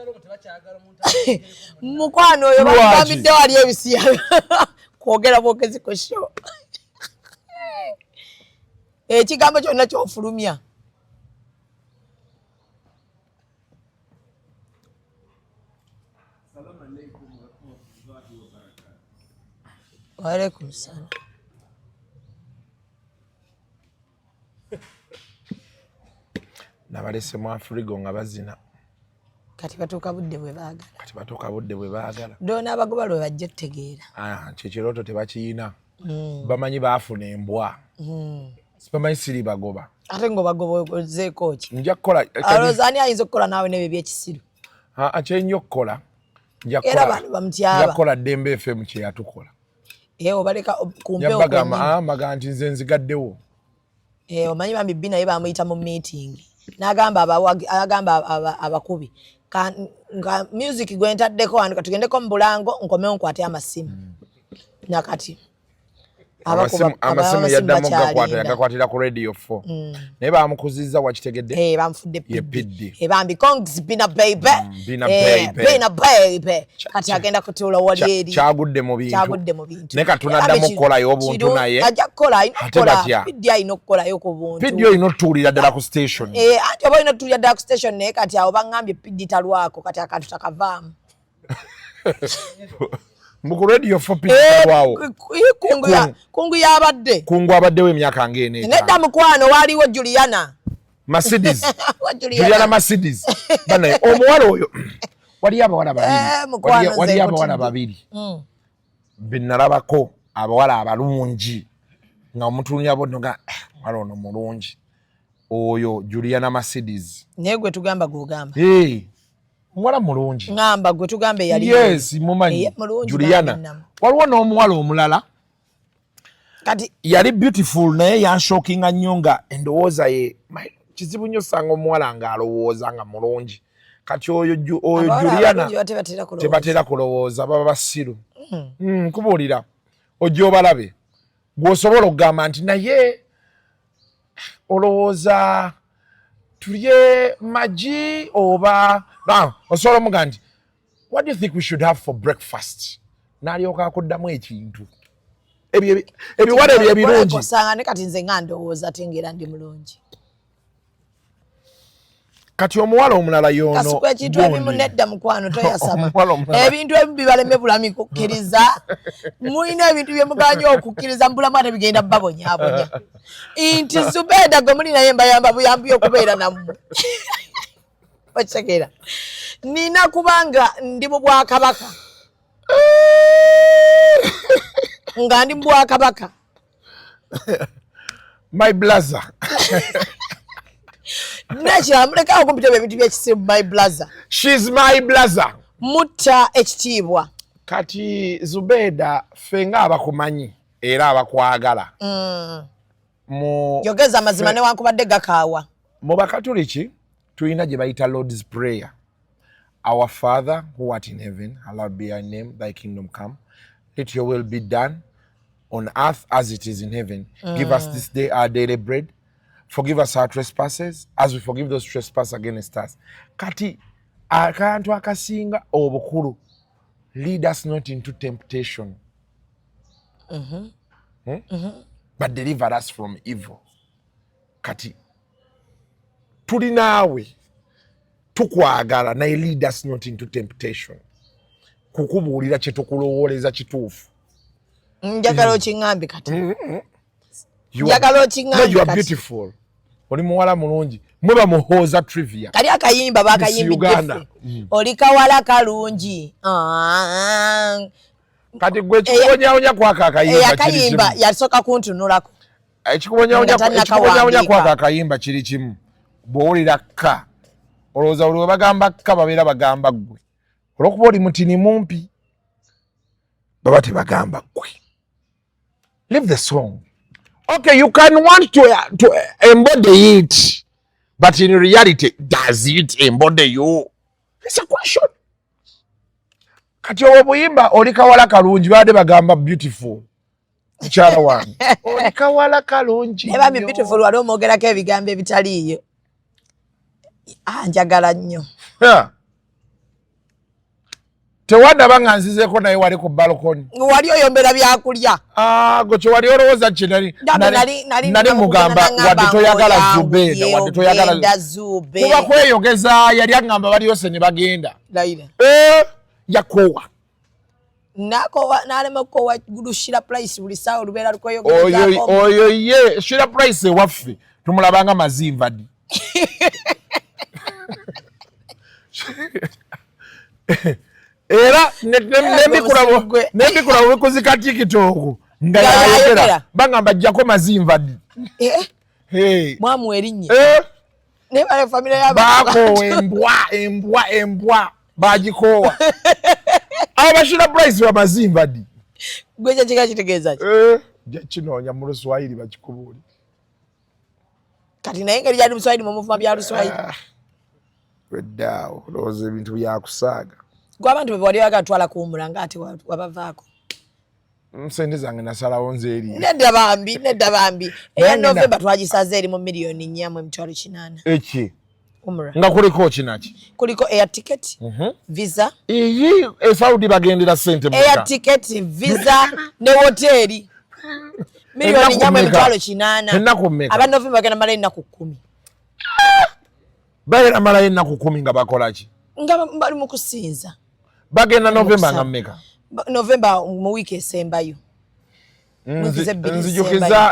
Speaker 5: mukwano oyo bagambidde wali ebisiya kwogera bwogezi ku show ekigambo kyonna kyofulumya Waalaikum salaam.
Speaker 2: Nabalese mu Afrigo nga bazina.
Speaker 5: Kati batuuka budde bwe baagala. Dona abagoba lwe bajja tegeera.
Speaker 2: Kyekiroto tebakiyina. Bamanyi baafuna embwa. Sibamanyi siri bagoba.
Speaker 5: Ate ngo bagoba ozeeko ki?
Speaker 2: Nja kukola.
Speaker 5: Alozani ayinza okukola naawe n'ebyo by'ekisiru.
Speaker 2: Kyenyo okukola.
Speaker 5: Era abantu bamutyaba.
Speaker 2: Nja kukola Dembe FM kye yatukola.
Speaker 5: Obaleka kumpe okwo.
Speaker 2: Maga nti nze nzigaddewo.
Speaker 5: Omanyi bambi bbi naye bamuyita mu meeting. N'agamba abakubi. Nga music gwentaddeko wano katugendeko mu Bulango nkomewo nkwate amasimu. Nakati.
Speaker 2: Amasimu yaddamu yagakwatira ku Radio 4. Naye bamukuzizza wakitegedde?
Speaker 5: Bamufudde piddi. Bambi Kongs Bina Baby. Bina Baby. Kati agenda kutuula wali eri.
Speaker 2: Kyagudde mu bintu. Ne katunaddamu okukolayo obuntu naye.
Speaker 5: Ajja kukola. Piddi alina okukolayo ku buntu.
Speaker 2: Piddi olina otuulira ddala ku station.
Speaker 5: Anti oba olina otuulira ddala ku station naye kati awo baŋŋambye piddi talwako kati akantu takavaamu.
Speaker 2: Mbuku radio for people wao.
Speaker 5: Kungu ya abadde.
Speaker 2: Kungu abadde we myaka ngene.
Speaker 5: Nedda mukwano waliwo Juliana.
Speaker 2: Mercedes. Juliana Mercedes. Bana omuwala oyo. Wali abawala babiri. Wali abawala babiri. Binalabako abawala abalungi. Nga omutunnya abonga wala ono mulungi. Oyo Juliana Mercedes.
Speaker 5: Negwe tugamba gugamba.
Speaker 2: Mwala mulungi.
Speaker 5: Ngamba gwe tugambe yali.
Speaker 2: Yes, mumanyi. Juliana. Waliwo n'omuwala omulala.
Speaker 5: Kati
Speaker 2: yali beautiful naye yanshokinga nnyo nga endowooza ye. Kizibu nnyo sanga omuwala nga alowooza nga mulungi. Kati oyo Juliana tebatera kulowooza baba basiru. Kubuulira. Ojja obalabe. Gw'osobola okugamba nti naye olowooza tulye magi oba osobola omuga nti what do you think we should have for breakfast? N'alyoka akuddamu ekintu. Ebiwala ebyo ebirungi.
Speaker 5: Osanga ne kati nze nga ndowooza tengera ndi mulungi.
Speaker 2: Kati omuwala omulala yono.
Speaker 5: Kasuku ekintu ebimu nedda mukwano toyasama. Ebintu ebimu bibaleme bulami kukkiriza. Mulina ebintu bye muganya okukkiriza mbulamu ate bigenda babonyabonya. Inti Zubeda gwe muli naye mbayamba buyambi okubeera nammwe. Okitegera. Nina kubanga ndi mu Bwakabaka. Nga ndi mu Bwakabaka.
Speaker 2: My blazer.
Speaker 5: Nacha muleka okumpita ebintu by'ekisimu my blazer.
Speaker 2: She's my blazer.
Speaker 5: Mutta ekitiibwa.
Speaker 2: Kati Zubeda fenga abakumanyi era abakwagala.
Speaker 5: Yogeza amazima ne wankubadde gakaawa.
Speaker 2: Mu Bakatoliki tulina gye bayita Lord's Prayer. Our Father who art in heaven, hallowed be thy name, thy kingdom come. Let your will be done on earth as it is in heaven. Give us this day our daily bread. Forgive us our trespasses as we forgive those trespass against us. Kati akantu akasinga obukulu. Lead us not into temptation. But deliver us from evil. Kati tuli naawe tukwagala naye lead us not into temptation. Kukubuulira kye tukulowooleza kituufu.
Speaker 5: Njagala okingambi kati. Njagala okingambi kati.
Speaker 2: You are beautiful. Oli muwala mulungi. Muba muhooza trivia.
Speaker 5: Kali akayimba bakayimba. Oli kawala kalungi.
Speaker 2: Kati gwe kikubonyawonya kwako akayimba.
Speaker 5: Akayimba yasoka kuntunulako.
Speaker 2: Ekikubonyawonya kwako akayimba kiri kimu. Bw'owulira ka. Olowooza buli we bagamba ka babeera bagamba ggwe. Olw'okuba oli mutini mumpi. Baba tebagamba ggwe. Leave the song. Okay, you can want to embody it, but in reality, does it embody you? It's a question. Kati obuyimba oli kawala kalungi bade bagamba beautiful. Mchara wange. Oli kawala kalungi.
Speaker 5: Eba mi beautiful wali omogerako ebigambo ebitaliiyo. Njagala nnyo. Tewanda banga nzizeko naye wali ku balkoni. Wali oyombera byakulya. Gwe kye wali olowooza kye nali mugamba wadde toyagala Zubeda, wadde toyagala Zubeda. Kuba kweyogeza yali agamba bali yose ne bagenda. Laila. Yakowa. Nakowa nalema kowa gudushira price buli sawa olubera lukoyogeza. Oyo ye shira price waffe tumulabanga mazimba di. Era nembikula wekuzika TikTok nga yayogera bangamba jjako mazimba di. Mwamu erinye. Ne bale familia yabo bako embwa bagikowa. Abashira price wa mazimba di. Gweje kika kitegeeza ki? Kinoonya mu Luswahili bakikubuli. Kati naye ngeri yali Luswahili mu mufa bya Luswahili. Weddawo olowooza ebintu byakusaaga. Gwe abantu bwe bali bagatwala kuwumula ng'ate wabavaako. Sente zange nasalawo nze eri. Nedda bambi. Eya November twagisaze eri mu miliyoni 4.8. Eki? Umra. Nga kuliko kinaki? Kuliko air ticket, visa. Iyi Saudi bagendera sente muka. Air ticket, visa ne hoteli. Miliyoni 4.8. Ennaku mmeka? Aba November bagenda mala ennaku 10. Bagenda mala ennaku 10 nga bakola ki? Nga bali mu kusinza. Bagenda November nga mmeka? November mu week esembayo.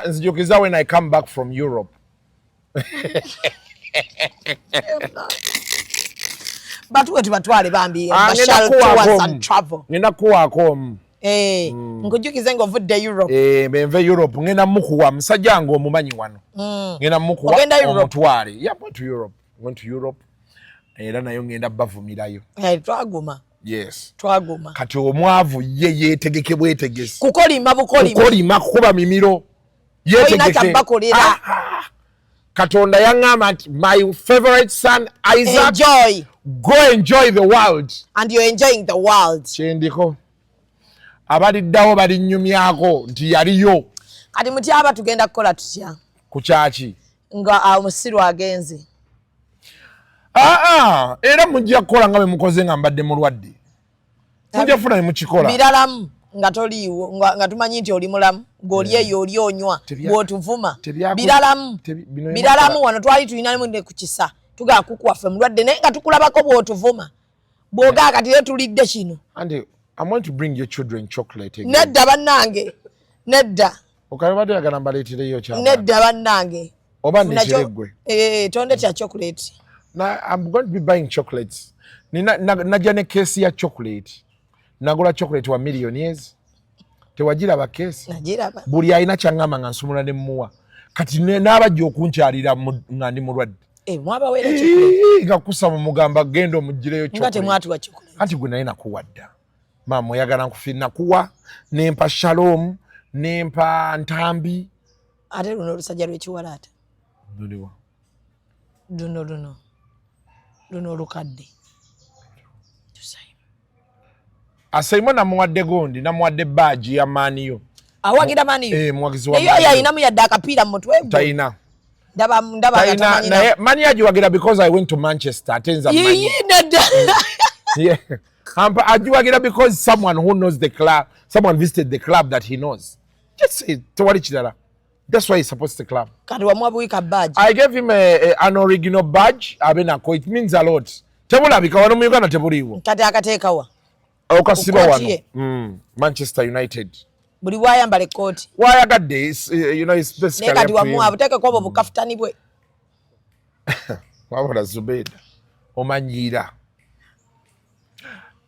Speaker 2: Nzijukiza when I come back from Europe.
Speaker 5: But wetu batwale bambi bashal tours and travel.
Speaker 2: Ngenda kuwako.
Speaker 5: Nkujukize ngo vudde Europe.
Speaker 2: Benve Europe ngenda mukuwa musajja ngo omumanyi wano. Ngenda mukuwa omutwale. Yeah, went to Europe. Era nayo ngenda bavumirayo.
Speaker 5: Twaguma.
Speaker 2: Yes.
Speaker 5: Twaguma.
Speaker 2: Kati omwavu ye yetegeke bwetegese.
Speaker 5: Kukolima
Speaker 2: kuba mimiro. Yetegeke. Katonda yangama my favorite son Isaac. Go enjoy the world.
Speaker 5: And you're enjoying the world.
Speaker 2: Chendiko. Abadiddawo bali nnyumyako nti yaliyo.
Speaker 5: Kati mutyaba tugenda kukola tutya?
Speaker 2: Ku kyaki?
Speaker 5: Nga musiru agenze.
Speaker 2: Era mujja kukola nga bwe mukoze nga mbadde mulwadde. Mujja kufuna ne mukikola.
Speaker 5: Biralamu nga toliiwo nga tumanyi nti oli mulamu ng'oli eyo oli onywa bw'otuvuma. Biralamu wano twali tulina ne ku kisa tugaa kukuwaffe mulwadde naye nga tukulabako bw'otuvuma. Bw'ogaa kati rero tulidde kino.
Speaker 2: And I want to bring your children chocolate again.
Speaker 5: Nedda bannange. Nedda.
Speaker 2: Okabadde yagala mbaleetereyo kyama.
Speaker 5: Nedda bannange.
Speaker 2: Oba nnekireggwe.
Speaker 5: Tonde kya chocolate.
Speaker 2: Now I'm going to be buying chocolates. Najja ne keesi ya chocolate. Nagula chocolate wa millionaires. Tewagiraba keesi.
Speaker 5: Nagiraba.
Speaker 2: Buli alina kyangamba nga nsumula ne muwa. Kati n'abajja okunkyalira nga ndi mulwadde.
Speaker 5: Mwabawera chocolate.
Speaker 2: Nga kusaba mugamba genda omugireyo chocolate.
Speaker 5: Ngate mwatuwa chocolate.
Speaker 2: Anti gwe naye nakuwadda. Mama oyagala nkufina kuwa nempa Shalom nempa Ntambi.
Speaker 5: Ate luno olusajja lw'ekiwalaata.
Speaker 2: Luliwa.
Speaker 5: Luno olukadde.
Speaker 2: Asaimo namuwadde gondi namuwadde badge ya Maniyo.
Speaker 5: Awagira Maniyo?
Speaker 2: Muwagizi wa
Speaker 5: Maniyo. Eyo yayinamu yadde akapiira mu mutwe gwe.
Speaker 2: Tayina.
Speaker 5: Ndaba atamanyi.
Speaker 2: Maniyo agiwagira because I went to Manchester. Atenza Maniyo. Yeah. Agiwagira because someone who knows the club, someone visited the club that he knows. Just say tewali kirala. That's why he supports the club.
Speaker 5: Kati wamwabuika badge.
Speaker 2: I gave him an original badge. Abenako. It means a lot. Tebulabika wano mu Uganda tebuliwo.
Speaker 5: Kati akateekawa.
Speaker 2: Okasiba wano. Manchester United.
Speaker 5: Buli bwayambala ekkooti.
Speaker 2: Wayagadde, you know, it's basically.
Speaker 5: Naye kati wamuwa buteeke kwa bukafutani bwe.
Speaker 2: Wabula Zubeda. Omanyiira.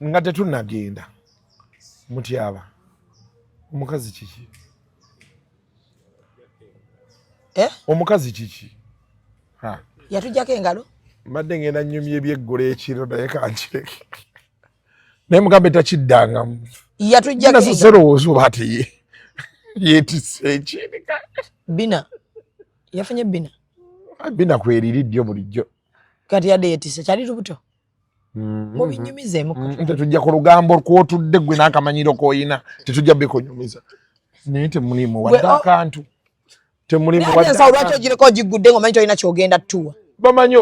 Speaker 2: Nga tetunnagenda. Mutyaba. Omukazi kiki? Omukazi kiki?
Speaker 5: Yatujjako engalo?
Speaker 2: Mbadde ngenda nnyumya ebyeggulo ekiro naye kankireke. Naye mugambe takiddangamu.
Speaker 5: Yatujjako engalo.
Speaker 2: Naserowooza oba ate yeetisse ekirika.
Speaker 5: Bina. Yafunye bina.
Speaker 2: Bina kweriiriddyo bulijjo.
Speaker 5: Kati yadde yeetisse kyali lubuto. Mubinyumizeemu.
Speaker 2: Tetujja ku lugambo kw'otudde ggwe n'akamanyiro k'oyina tetujja bikunyumiza. Naye temulimu wadde akantu. Temulimu wadde
Speaker 5: akantu. Lwaki ogireko ogigudde ng'omanyi tolina kyogenda ttuwa?
Speaker 2: Bamanyi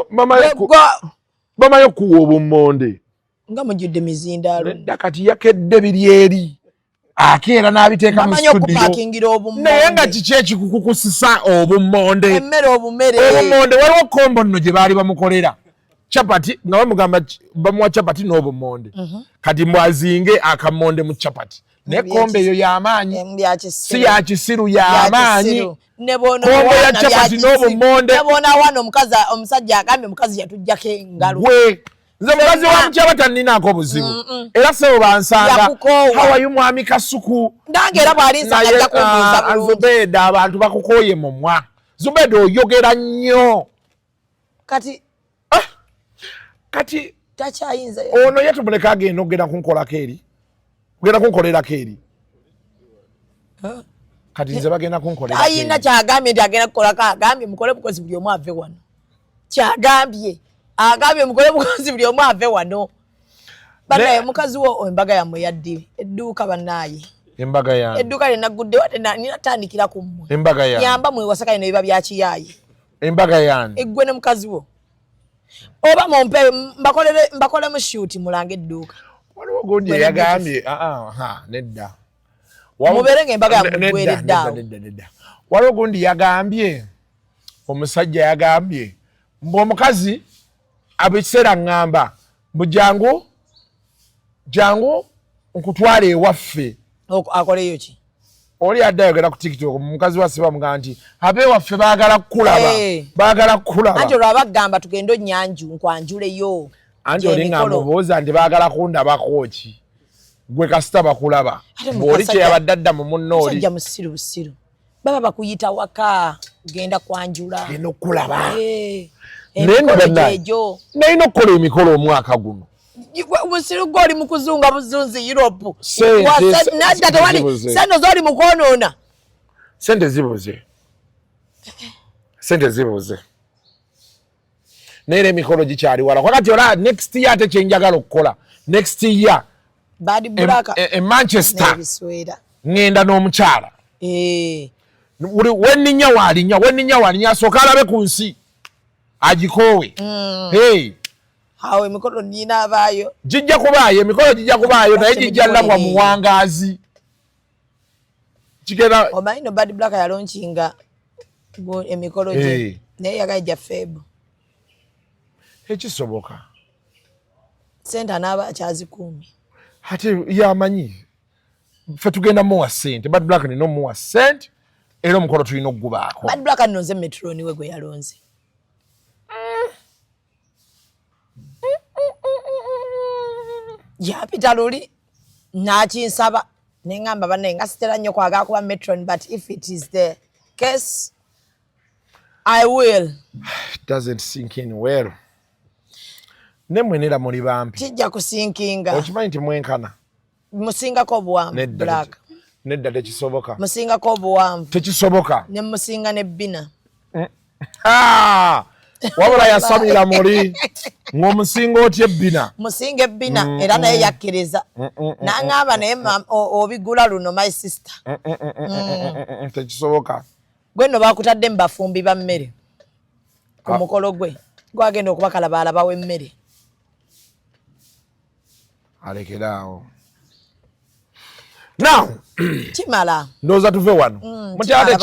Speaker 2: okuwa obummonde.
Speaker 5: Nga mujjudde mizindaalo.
Speaker 2: Nedda kati yakedde biri eri. Akeera n'abiteeka mu studio.
Speaker 5: Bamanyi okupaakingira obummonde.
Speaker 2: Naye nga kiki ekikukusisa obummonde?
Speaker 5: Emmere obumere.
Speaker 2: Obummonde waliwo kombo nno gye baali bamukolera. Chapati nga bamugamba bamuwa chapati n'obummonde. Kati mwazinge akammonde mu chapati. Ne kombe eyo y'amaanyi. Si ya kisiru y'amaanyi. Kombe ya chapati n'obummonde.
Speaker 5: Nebona wano omusajja agambye omukazi yatujjako engalo.
Speaker 2: Nze mukazi wa mukyabata nninaako obuzibu. Era sebo bansanga. Hawayo mwami Kasuku.
Speaker 5: Ndange era bw'ali nsanga ajja kumbuuza bulungi.
Speaker 2: Zubeda abantu bakukooye mumwa. Zubeda oyogera nnyo. Kati
Speaker 5: takyayinza
Speaker 2: ono ye tumuleka agenda okugenda kunkolako eri. Ogenda kunkolerako eri. Kati nze bagenda kunkolerako eri.
Speaker 5: Ayina kyagambye nti agenda kukolako agambye mukole bukozi buli omu ave wano. Kyagambye. Agambye mukole bukozi buli omu ave wano. Banaye mukazi wo embaga yammwe yaddi. Edduuka bannaaye.
Speaker 2: Embaga yange.
Speaker 5: Edduuka linagudde wate ninatandikira ku mmwe.
Speaker 2: Embaga yange.
Speaker 5: Yamba mwewasaka ino biba bya kiyaaye.
Speaker 2: Embaga yange.
Speaker 5: Eggwe ne mukazi wo. Oba mumpe mbakole mu shoot mulange edduuka.
Speaker 2: Waliwo gundi yagambye nedda.
Speaker 5: Muberenga embaga ya mugwere ddawo.
Speaker 2: Nedda. Waliwo gundi yagambye omusajja yagambye mbu omukazi abiseera ngamba mbu jangu nkutwale ewaffe
Speaker 5: akoleyo ki
Speaker 2: oli adda ayogera ku TikTok mukazi wa siba muga nti abe waffe baagala kulaba
Speaker 5: anti olwabagamba tugende onnyanju nkwanjuleyo
Speaker 2: anti olinga mubuuza nti baagala kundabako ki gwe kasita bakulaba bw'oli kyeyabadde adda mu munno oli
Speaker 5: musajja musiru busiru baba bakuyita waka genda kwanjula
Speaker 2: genda okulaba
Speaker 5: ejo
Speaker 2: nalina okukola emikolo omwaka guno
Speaker 5: musiru gwoli mu kuzunga buzunzi Europe sente zoli mu kwonoona
Speaker 2: sente zibuze naye emikolo gikyali wala kakati ola next year ate kyenjagala okukola next year
Speaker 5: Badblack
Speaker 2: Manchester ngenda n'omukyala wenninya walinya asooka alabe ku nsi agikoowe
Speaker 5: awo emikolo nina abaayo
Speaker 2: gijja kubaayo emikolo gijja kubaayo naye gijja labwa muwangaazi kigenda
Speaker 5: omanyi no Badblack yalonkinga emikolo gye naye yagajja Feb
Speaker 2: ekisoboka
Speaker 5: sente anaaba akyazikuumi
Speaker 2: ate yamanyi ffe tugenda muwa sente Badblack nina omuwa sente era omukolo tulina okugubaako
Speaker 5: Badblack anonze Matron we gwe yalonze yapita luli nakinsaba neŋŋamba bannaye nga sitera nnyo kwagala kuba Matron but if it is the case I will.
Speaker 2: It doesn't sink in well. Nemwenera muli bampi.
Speaker 5: Kijja kusinkinga.
Speaker 2: Okimanyi nti mwenkana.
Speaker 5: Musingako obuwanvu Black.
Speaker 2: Nedda tekisoboka.
Speaker 5: Musingako obuwanvu.
Speaker 2: Tekisoboka.
Speaker 5: Ne musinga ne Bina.
Speaker 2: Wabula yasamira muli. Ng'omusinga otya Bina.
Speaker 5: Musinga Bina era naye yakkiriza. N'angamba naye obigula luno my sister.
Speaker 2: Tekisoboka.
Speaker 5: Gwe no bakutadde mu bafumbi ba mmere. Ku mukolo gwe. Gwagenda okubakalabaalaba w'emmere.
Speaker 2: Alekeraawo. Now,
Speaker 5: Chimala.
Speaker 2: Ndoza tuve wano. Mutyate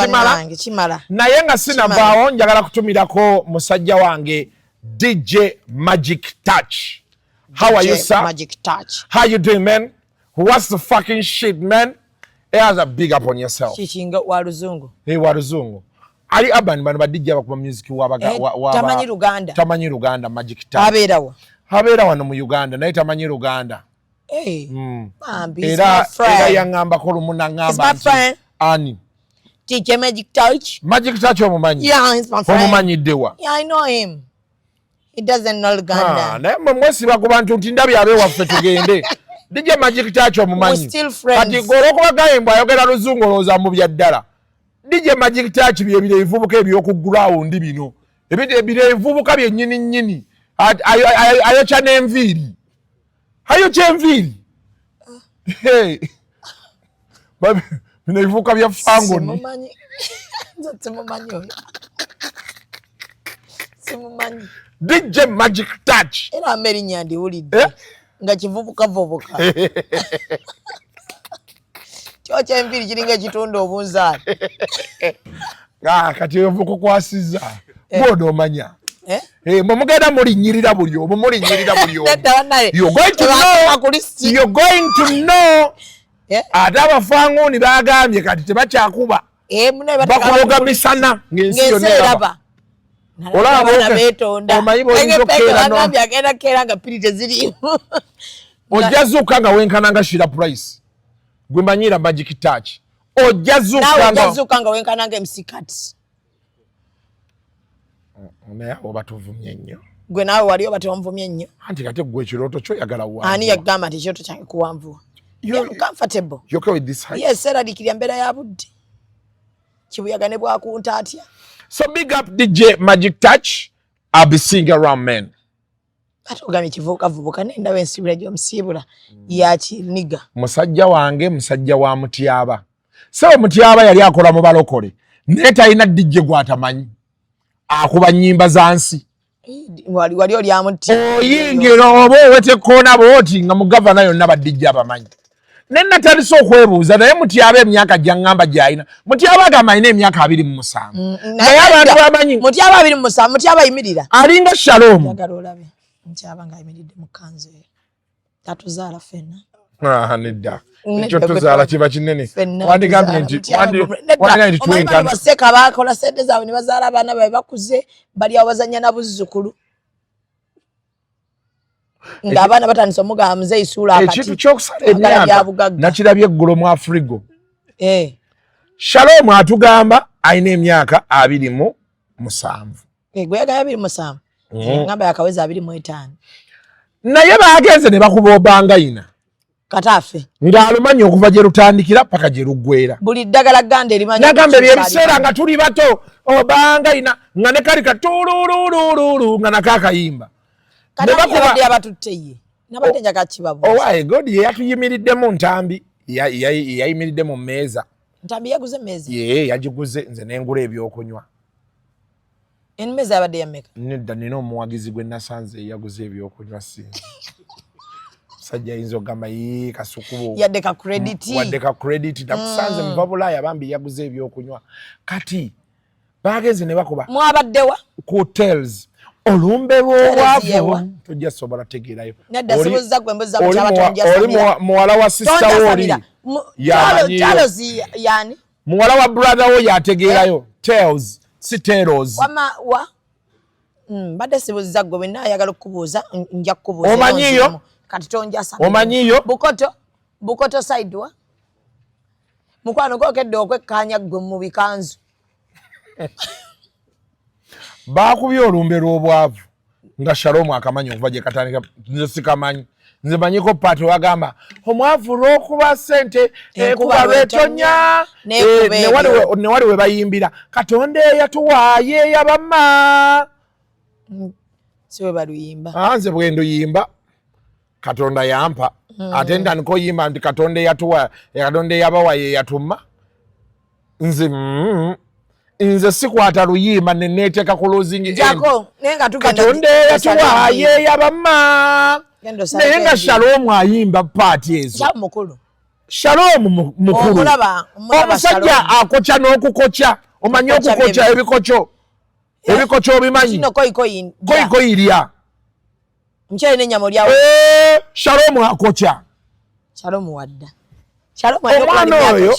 Speaker 2: Chimala. Naye nga sinavaawo njagala kutumirako musajja wange DJ Magic Touch. How are you, sir?
Speaker 5: Magic Touch.
Speaker 2: How you doing, man? What's the fucking shit, man? It has a big up on yourself.
Speaker 5: Chichinga wa Ruzungu.
Speaker 2: Hey, wa Ruzungu. Ali abani bano badijja bakuba music
Speaker 5: Tamanyi Luganda.
Speaker 2: Tamanyi Luganda Magic Touch.
Speaker 5: Abeerawo.
Speaker 2: Habeera wano mu Uganda naye tamanyi Luganda.
Speaker 5: Hey.
Speaker 2: Era yangambako lumu nangamba nti ani.
Speaker 5: DJ Magic Touch.
Speaker 2: Magic Touch omumanyi?
Speaker 5: Yeah, he's my friend.
Speaker 2: Omumanyiddewa?
Speaker 5: Yeah, I know him. He doesn't know Luganda.
Speaker 2: Naye mwesiba ku bantu nti ndabye abewaffe tugende. DJ Magic Touch omumanyi?
Speaker 5: We're still friends.
Speaker 2: Kati gw'olwokubagaye mbw ayogera Luzungu olowooza mu bya ddala. DJ Magic Touch bye ebivubuka eby'oku ground bino. Ebyo ebivubuka byennyini. Ayokya n'enviiri. Ayokya enviiri. Bino ebivubuka bya fangoni.
Speaker 5: Simumanyi. Simumanyi oyo. Simumanyi.
Speaker 2: DJ Magic Touch.
Speaker 5: Era amerinnya ndiwulidde. Nga kivubukavubuka. Kyokya enviiri kiringa ekitundu obunzaali.
Speaker 2: Kati evukukwasiza. Bw'ono omanya. Mugenda mulinnyirira buli omu. You're going to know. Ate abafanguni bagambye kati tebakyakuba. Bakuloga misana ng'ensi yonna eraba.
Speaker 5: Olaba beetonda.
Speaker 2: Omanyi bw'oyinza okukeera no.
Speaker 5: Bagambye agenda kukeera nga ppiri teziriimu.
Speaker 2: Ojja zuuka nga wenkana nga Shira Price. Gwe manyira Magic Touch. Ojja zuuka
Speaker 5: nga wenkana nga MC Kat.
Speaker 2: Naye oba tuvumye nnyo.
Speaker 5: Gwe naawe wali oba tewamuvumye nnyo.
Speaker 2: Anti kate gwe ekirooto kyo yagala wanvuwa.
Speaker 5: Ani yagamba nti ekirooto kyange kuwanvuwa. You're comfortable.
Speaker 2: You're okay with this height?
Speaker 5: Yes, eraliikirira mbeera ya budde. Kibuyaga ne bwakunta atya.
Speaker 2: So big up DJ Magic Touch. I'll be seeing around, man.
Speaker 5: Ate ogambye kivubukavubuka n'endaba ensibira gy'omusiibula yakiniga.
Speaker 2: Musajja wange musajja wa Mutyaba. So Mutyaba yali akola mu balokole. Naye talina DJ gw'atamanyi. Akuba nnyimba za nsi.
Speaker 5: Wali oli amutti.
Speaker 2: Oyingira oba owete koona booti nga mu gavana yonna ba DJ abamanyi. Nenna talisa okwebuuza naye Mutyaba emyaka gy'aŋŋamba gy'alina. Mutyaba agamba alina emyaka 27. Naye abantu bamanyi.
Speaker 5: Mutyaba 27, Mutyaba ayimirira.
Speaker 2: Alinga Shalom.
Speaker 5: Njagala olabe. Mutyaba ng'ayimiridde mu kkanzu eyo. Tatuzaala ffenna.
Speaker 2: Nedda. Ekyo tuzaala kiba kinene. Wandigambye nti wandi tuwenkana.
Speaker 5: Baseka bakola sente zaabwe ne bazaala abaana baabwe bakuze bali awo bazannya na buzzukulu. Ng'abaana batandise omugamba muzeeyi suula akati.
Speaker 2: Ekintu ky'okusala emyaka nakirabye eggulo mu Afrigo. Shalom atugamba alina emyaka 27.
Speaker 5: Gwe yagamba 27. Ngamba yakaweza 25.
Speaker 2: Naye baagenze ne bakuba obangayina.
Speaker 5: Katafe.
Speaker 2: Ng'alumanyi okuva gye lutandikira paka gye luggweera.
Speaker 5: Buli ddagala ganda erimanyi.
Speaker 2: Nagambe byebiseera nga tuli bato obangayina nga ne kali katululululu nga nakakayimba.
Speaker 5: Kanabadde abatutte ye. Nabadde njaga kibabu.
Speaker 2: Owaye God ye yatuyimiriddemu ntambi. Yayimiridde mu mmeeza.
Speaker 5: Ntambi yaguze mmeeza?
Speaker 2: Ye yagiguze nze n'engula ebyokunywa.
Speaker 5: Emmeza yabadde yammeka?
Speaker 2: Nedda nina omuwagizi gwe nasanze yaguze ebyokunywa sinzi. Sajja yinza okugamba kasukubo.
Speaker 5: Yadde ka credit.
Speaker 2: Wadde ka credit. Nakusanze muva Bulaaya bambi yaguze ebyokunywa. Kati bagenze ne bakuba.
Speaker 5: Mwabaddewa?
Speaker 2: Ku hotels. Olumbe lw'obwavu tojja sobola tegeerayo.
Speaker 5: Nedda sibuza gwe mbuza ku kyabatonja
Speaker 2: Samira. Oli muwala wa sister woli.
Speaker 5: Yani?
Speaker 2: Muwala wa brother wo yategeerayo. Tales. Si teros.
Speaker 5: Badde sibuza gwe bwenna ayagala okubuuza nja kubuuza.
Speaker 2: Omanyiyo?
Speaker 5: Kati tonja Samira.
Speaker 2: Omanyiyo?
Speaker 5: Bukoto side wa? Mukwano gokedde okwekkaanya gwe mu bikanzu.
Speaker 2: Baakubye olumbe lw'obwavu nga Shalom akamanyi okuva gye katandika nze sikamanyi nze manyiko paati wagamba omwavu lw'okuba ssente ekuba lwetonya ne wali we bayimbira Katonda eyatuwaaye yabamma
Speaker 5: si we baluyimba
Speaker 2: nze bwe nduyimba Katonda yampa ate ntandika oyimba nti Katonda eyatuwa Katonda eyabawaye yatuma nze sikwata luyimba neneteeka ku losing Katonda yatuwaaye yabamma naye nga Shalom ayimba paati ezo Shalom mukulu omusajja akokya n'okukokya omanyi okukokya ebikokyo obimanyi koyikoyi lya
Speaker 5: mchele n'ennyama olyawo
Speaker 2: Shalom akokya omwana oyo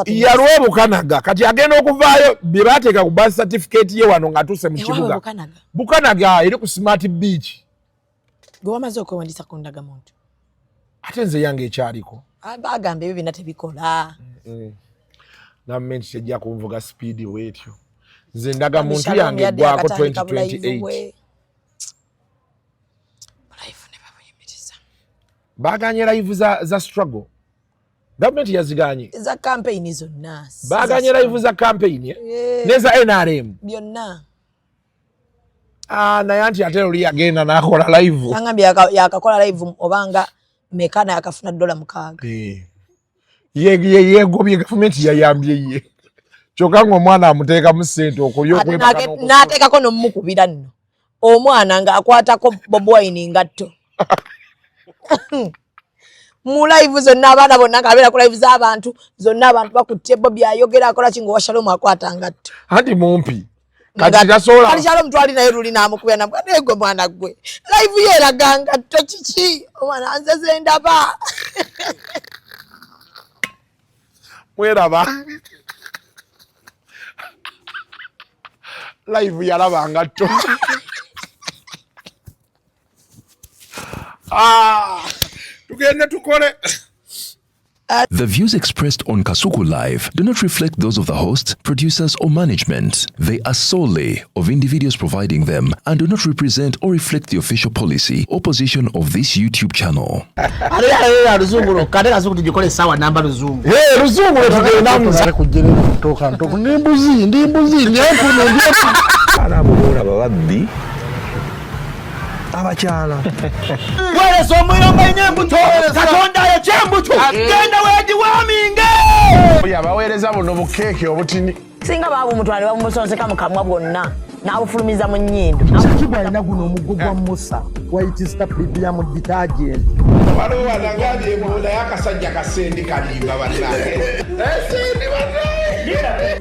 Speaker 2: yalwa obukanaga kati agenda okuvaayo bye baateeka ku birth certificate ye wano ng'atuuse mu kibuga bukanaga eri ku smart beach
Speaker 5: gwe wamaze okwewandisa ku ndagamuntu
Speaker 2: ate nze yange ekyaliko
Speaker 5: bagamba ebyo byonna tebikola
Speaker 2: gavumenti tejja kunvuga speedi bwetyo nze ndagamuntu yange eggwako 2028 baganye live za struggle gavumenti yaziganye
Speaker 5: za campaign zonna
Speaker 2: baganye live za campaign neza NRM
Speaker 5: byonna
Speaker 2: naye anti ate oli yagenda n'akola live
Speaker 5: angambye yakakola live obanga mekana yakafuna $6
Speaker 2: yegobye gavumenti yayambye ye kyokka ng'omwana amuteekamu ssente okulya okwebaka
Speaker 5: n'ateekako n'omukubira nno omwana ng'akwatako Bob Wine ngatto mu live zonna abaana bonna ng'abeera ku live z'abantu zonna abantu bakutte Bobi ayogera akola ki ng'owa Shalom akwata ngatto
Speaker 2: anti mumpi kati tasobola
Speaker 5: kati Shalom twali naye luli n'amukubira nabwa naye gwe mwana gwe live ye eraga ngatto kiki omwana nzeze ndaba
Speaker 2: mweraba live yalaba ngatto tugende tukole.
Speaker 1: The views expressed on Kasuku Live do not reflect those of the host, producers, or management. They are solely of individuals providing them and do not represent or reflect the official policy or position of this YouTube channel.
Speaker 4: Abakyala
Speaker 7: wale somuyomba inyembuto Katonda ya chembuto genda wedi waminge
Speaker 2: yabaweereza buno bukeeke obutini
Speaker 5: singa babu mutwale bamusonseka mukamwa bwonna n'abufulumiza mu nnyindo
Speaker 4: Kiba alina guno omugo gwa Musa White Star Premium Detergent
Speaker 2: waliwo wanangali ebola y'akasajja kasendi kalimba bannange esendi bannange